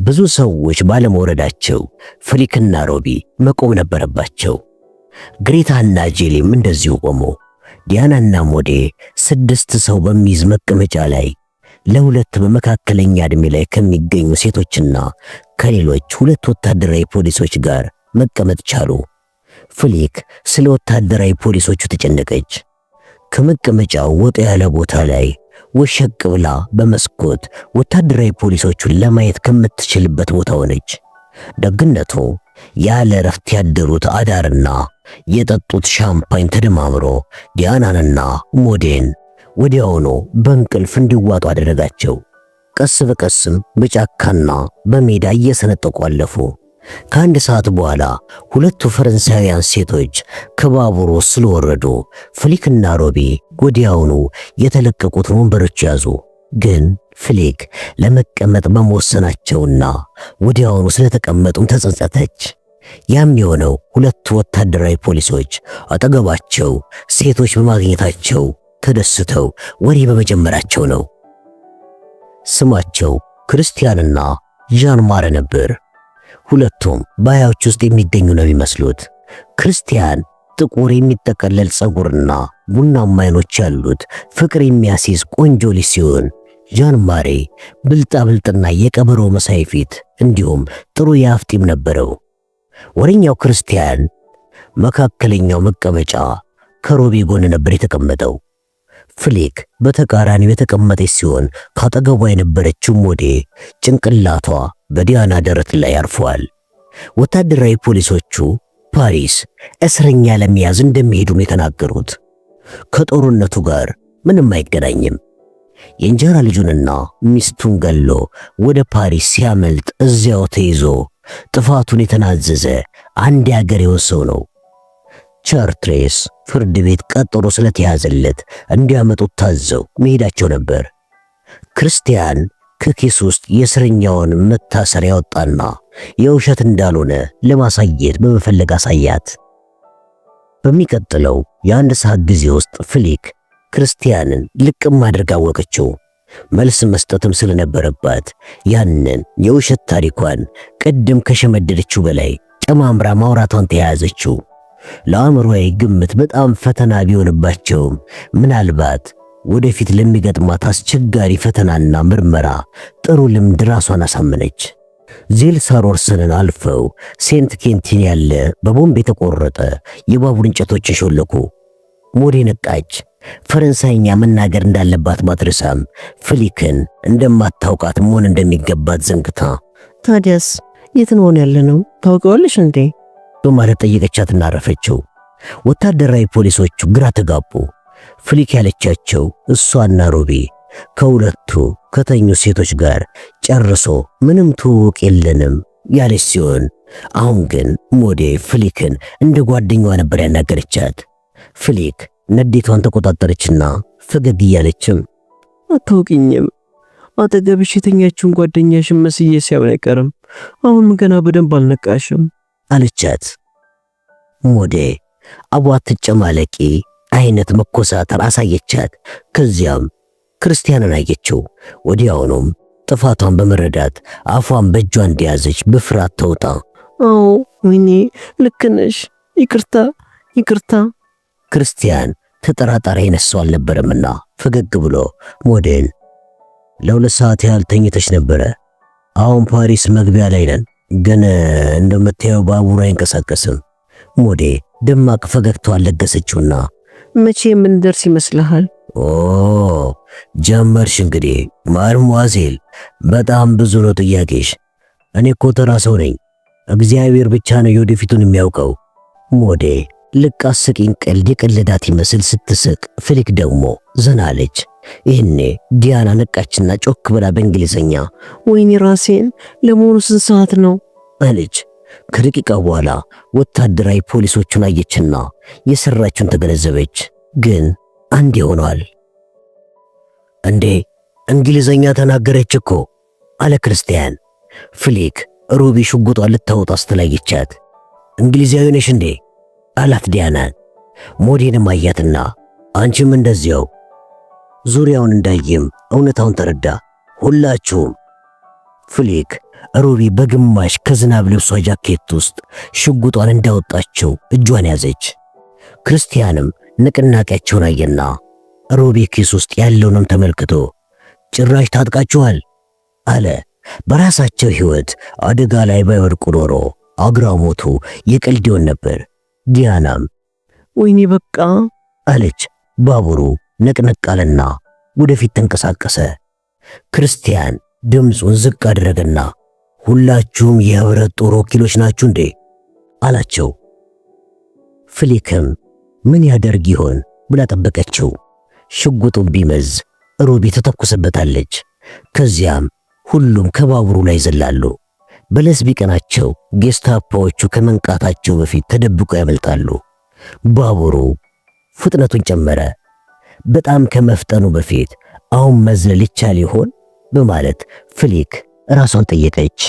ብዙ ሰዎች ባለመውረዳቸው ፍሊክና ሮቢ መቆም ነበረባቸው። ግሬታና ጄሊም እንደዚሁ ቆሙ። ዲያናና ሞዴ 6 ሰው በሚይዝ መቀመጫ ላይ ለሁለት በመካከለኛ ዕድሜ ላይ ከሚገኙ ሴቶችና ከሌሎች 2 ወታደራዊ ፖሊሶች ጋር መቀመጥ ቻሉ። ፍሊክ ስለ ወታደራዊ ፖሊሶቹ ተጨነቀች። ከመቀመጫው ወጣ ያለ ቦታ ላይ ወሸቅ ብላ በመስኮት ወታደራዊ ፖሊሶቹን ለማየት ከምትችልበት ቦታ ሆነች። ደግነቱ ያለ እረፍት ያደሩት አዳርና የጠጡት ሻምፓኝ ተደማምሮ ዲያናንና ሞዴን ወዲያውኑ በእንቅልፍ እንዲዋጡ አደረጋቸው። ቀስ በቀስም በጫካና በሜዳ እየሰነጠቁ አለፉ። ከአንድ ሰዓት በኋላ 2 ፈረንሳውያን ሴቶች ከባቡሩ ስለወረዱ ፍሊክና ሮቢ ወዲያውኑ የተለቀቁትን ወንበሮች ያዙ። ግን ፍሊክ ለመቀመጥ በመወሰናቸውና ወዲያውኑ ስለተቀመጡም ተጸጸተች። ያም የሆነው 2 ወታደራዊ ፖሊሶች አጠገባቸው ሴቶች በማግኘታቸው ተደስተው ወሬ በመጀመራቸው ነው። ስማቸው ክርስቲያንና ዣን ማረ ነበር። ሁለቱም በሃያዎች ውስጥ የሚገኙ ነው የሚመስሉት። ክርስቲያን ጥቁር የሚጠቀለል ጸጉርና ቡናማ አይኖች ያሉት ፍቅር የሚያስይዝ ቆንጆ ልጅ ሲሆን፣ ዣን ማሬ ብልጣብልጥና የቀበሮ መሳይ ፊት እንዲሁም ጥሩ የአፍ ጢም ነበረው። ወሬኛው ክርስቲያን መካከለኛው መቀመጫ ከሮቢ ጎን ነበር የተቀመጠው። ፍሊክ በተቃራኒው የተቀመጠች ሲሆን ካጠገቧ የነበረችው ሞዴ ጭንቅላቷ በዲያና ደረት ላይ አርፏል። ወታደራዊ ፖሊሶቹ ፓሪስ እስረኛ ለመያዝ እንደሚሄዱ ነው የተናገሩት። ከጦርነቱ ጋር ምንም አይገናኝም። የእንጀራ ልጁንና ሚስቱን ገሎ ወደ ፓሪስ ሲያመልጥ እዚያው ተይዞ ጥፋቱን የተናዘዘ አንድ የአገሬው ሰው ነው። ቻርትሬስ ፍርድ ቤት ቀጠሮ ስለተያዘለት እንዲያመጡት ታዘው መሄዳቸው ነበር። ክርስቲያን ከኪስ ውስጥ የእስረኛውን መታሰር ያወጣና የውሸት እንዳልሆነ ለማሳየት በመፈለግ አሳያት። በሚቀጥለው የአንድ ሰዓት ጊዜ ውስጥ ፍሊክ ክርስቲያንን ልቅም አድርጋ አወቀችው። መልስ መስጠትም ስለነበረባት ያንን የውሸት ታሪኳን ቅድም ከሸመደደችው በላይ ጨማምራ ማውራቷን ተያያዘችው። ለአእምሮዬ ግምት በጣም ፈተና ቢሆንባቸውም ምናልባት ወደፊት ለሚገጥማት አስቸጋሪ ፈተናና ምርመራ ጥሩ ልምድ ራሷን አሳመነች። ዜልሳሮርስንን አልፈው ሴንት ኬንቲን ያለ በቦምብ የተቆረጠ የባቡር እንጨቶችን ሾለኩ። ሞዴ ነቃች። ፈረንሳይኛ መናገር እንዳለባት ባትረሳም ፍሊክን እንደማታውቃት መሆን እንደሚገባት ዘንግታ ታዲያስ የት ነው ያለነው ታውቀዋለሽ እንዴ በማለት ጠየቀቻትና አረፈችው። ወታደራዊ ፖሊሶቹ ግራ ተጋቡ። ፍሊክ ያለቻቸው እሷና ሮቢ ከሁለቱ ከተኙ ሴቶች ጋር ጨርሶ ምንም ትውውቅ የለንም ያለች ሲሆን አሁን ግን ሞዴ ፍሊክን እንደ ጓደኛዋ ነበር ያናገረቻት። ፍሊክ ንዴቷን ተቆጣጠረችና ፈገግ እያለችም አታውቂኝም፣ አጠገብሽ የተኛችውን ጓደኛሽን መስዬ ሳይሆን አይቀርም፣ አሁን ገና በደንብ አልነቃሽም አለቻት። ሞዴ አቧት ተጨማለቂ አይነት መኮሳተር አሳየቻት። ከዚያም ክርስቲያንን አየችው። ወዲያውኑም ጥፋቷን በመረዳት አፏን በእጇ እንደያዘች በፍርሃት ተውጣ አዎ ወይኔ ልክ ነሽ፣ ይቅርታ። ክርስቲያን ተጠራጣሪ ነሰው አልነበረምና ፈገግ ብሎ ሞዴን ለ2 ሰዓት ያህል ተኝተሽ ነበረ። አሁን ፓሪስ መግቢያ ላይ ነን፣ ግን እንደምታየው ባቡሩ አይንቀሳቀስም። ሞዴ ደማቅ ፈገግታዋን ለገሰችውና መቼ ምን ደርስ ይመስልሃል? ኦ ጀመርሽ እንግዲህ ማርሟዜል፣ በጣም ብዙ ነው ጥያቄሽ። እኔ እኮ ተራ ሰው ነኝ፣ እግዚአብሔር ብቻ ነው የወደፊቱን የሚያውቀው። ሞዴ ልክ አስቂኝ ቀልድ የቀለዳት ይመስል ስትስቅ፣ ፍሊክ ደግሞ ዘና አለች። ይህኔ ዲያና ነቃችና ጮክ ብላ በእንግሊዘኛ ወይኔ ራሴን፣ ለመሆኑ ስንት ሰዓት ነው አለች። ከደቂቃ በኋላ ወታደራዊ ፖሊሶቹን አየችና የሰራችውን ተገነዘበች። ግን አንድ ሆኗል። እንዴ እንግሊዘኛ ተናገረች እኮ አለ ክርስቲያን። ፍሊክ ሩቢ ሽጉጧን ልታወጣ ስትላየቻት እንግሊዛዊ ነሽ እንዴ አላት ዲያናን። ሞዴንም አያትና አንቺም እንደዚያው። ዙሪያውን እንዳይም እውነታውን ተረዳ። ሁላችሁም። ፍሊክ ሩቢ በግማሽ ከዝናብ ልብሷ ጃኬት ውስጥ ሽጉጧን እንዳወጣችው እጇን ያዘች። ክርስቲያንም ንቅናቄያቸውን አየና ሩቢ ኪስ ውስጥ ያለውንም ተመልክቶ ጭራሽ ታጥቃችኋል አለ። በራሳቸው ሕይወት አደጋ ላይ ባይወድቁ ኖሮ አግራሞቱ የቀልድ ይሆን ነበር። ዲያናም ወይኔ በቃ አለች። ባቡሩ ነቅነቅ አለና ወደፊት ተንቀሳቀሰ። ክርስቲያን ድምፁን ዝቅ አደረገና ሁላችሁም የህብረት ጦር ወኪሎች ናችሁ እንዴ አላቸው። ፍሊክም ምን ያደርግ ይሆን ብላ ጠበቀችው። ሽጉጡን ቢመዝ ሩቢ ተተኩስበታለች። ከዚያም ሁሉም ከባቡሩ ላይ ዘላሉ። በለስ ቢቀናቸው ጌስታፖዎቹ ከመንቃታቸው በፊት ተደብቀው ያመልጣሉ። ባቡሩ ፍጥነቱን ጨመረ። በጣም ከመፍጠኑ በፊት አሁን መዝለል ይቻል ይሆን በማለት ፍሊክ ራሷን ጠየቀች።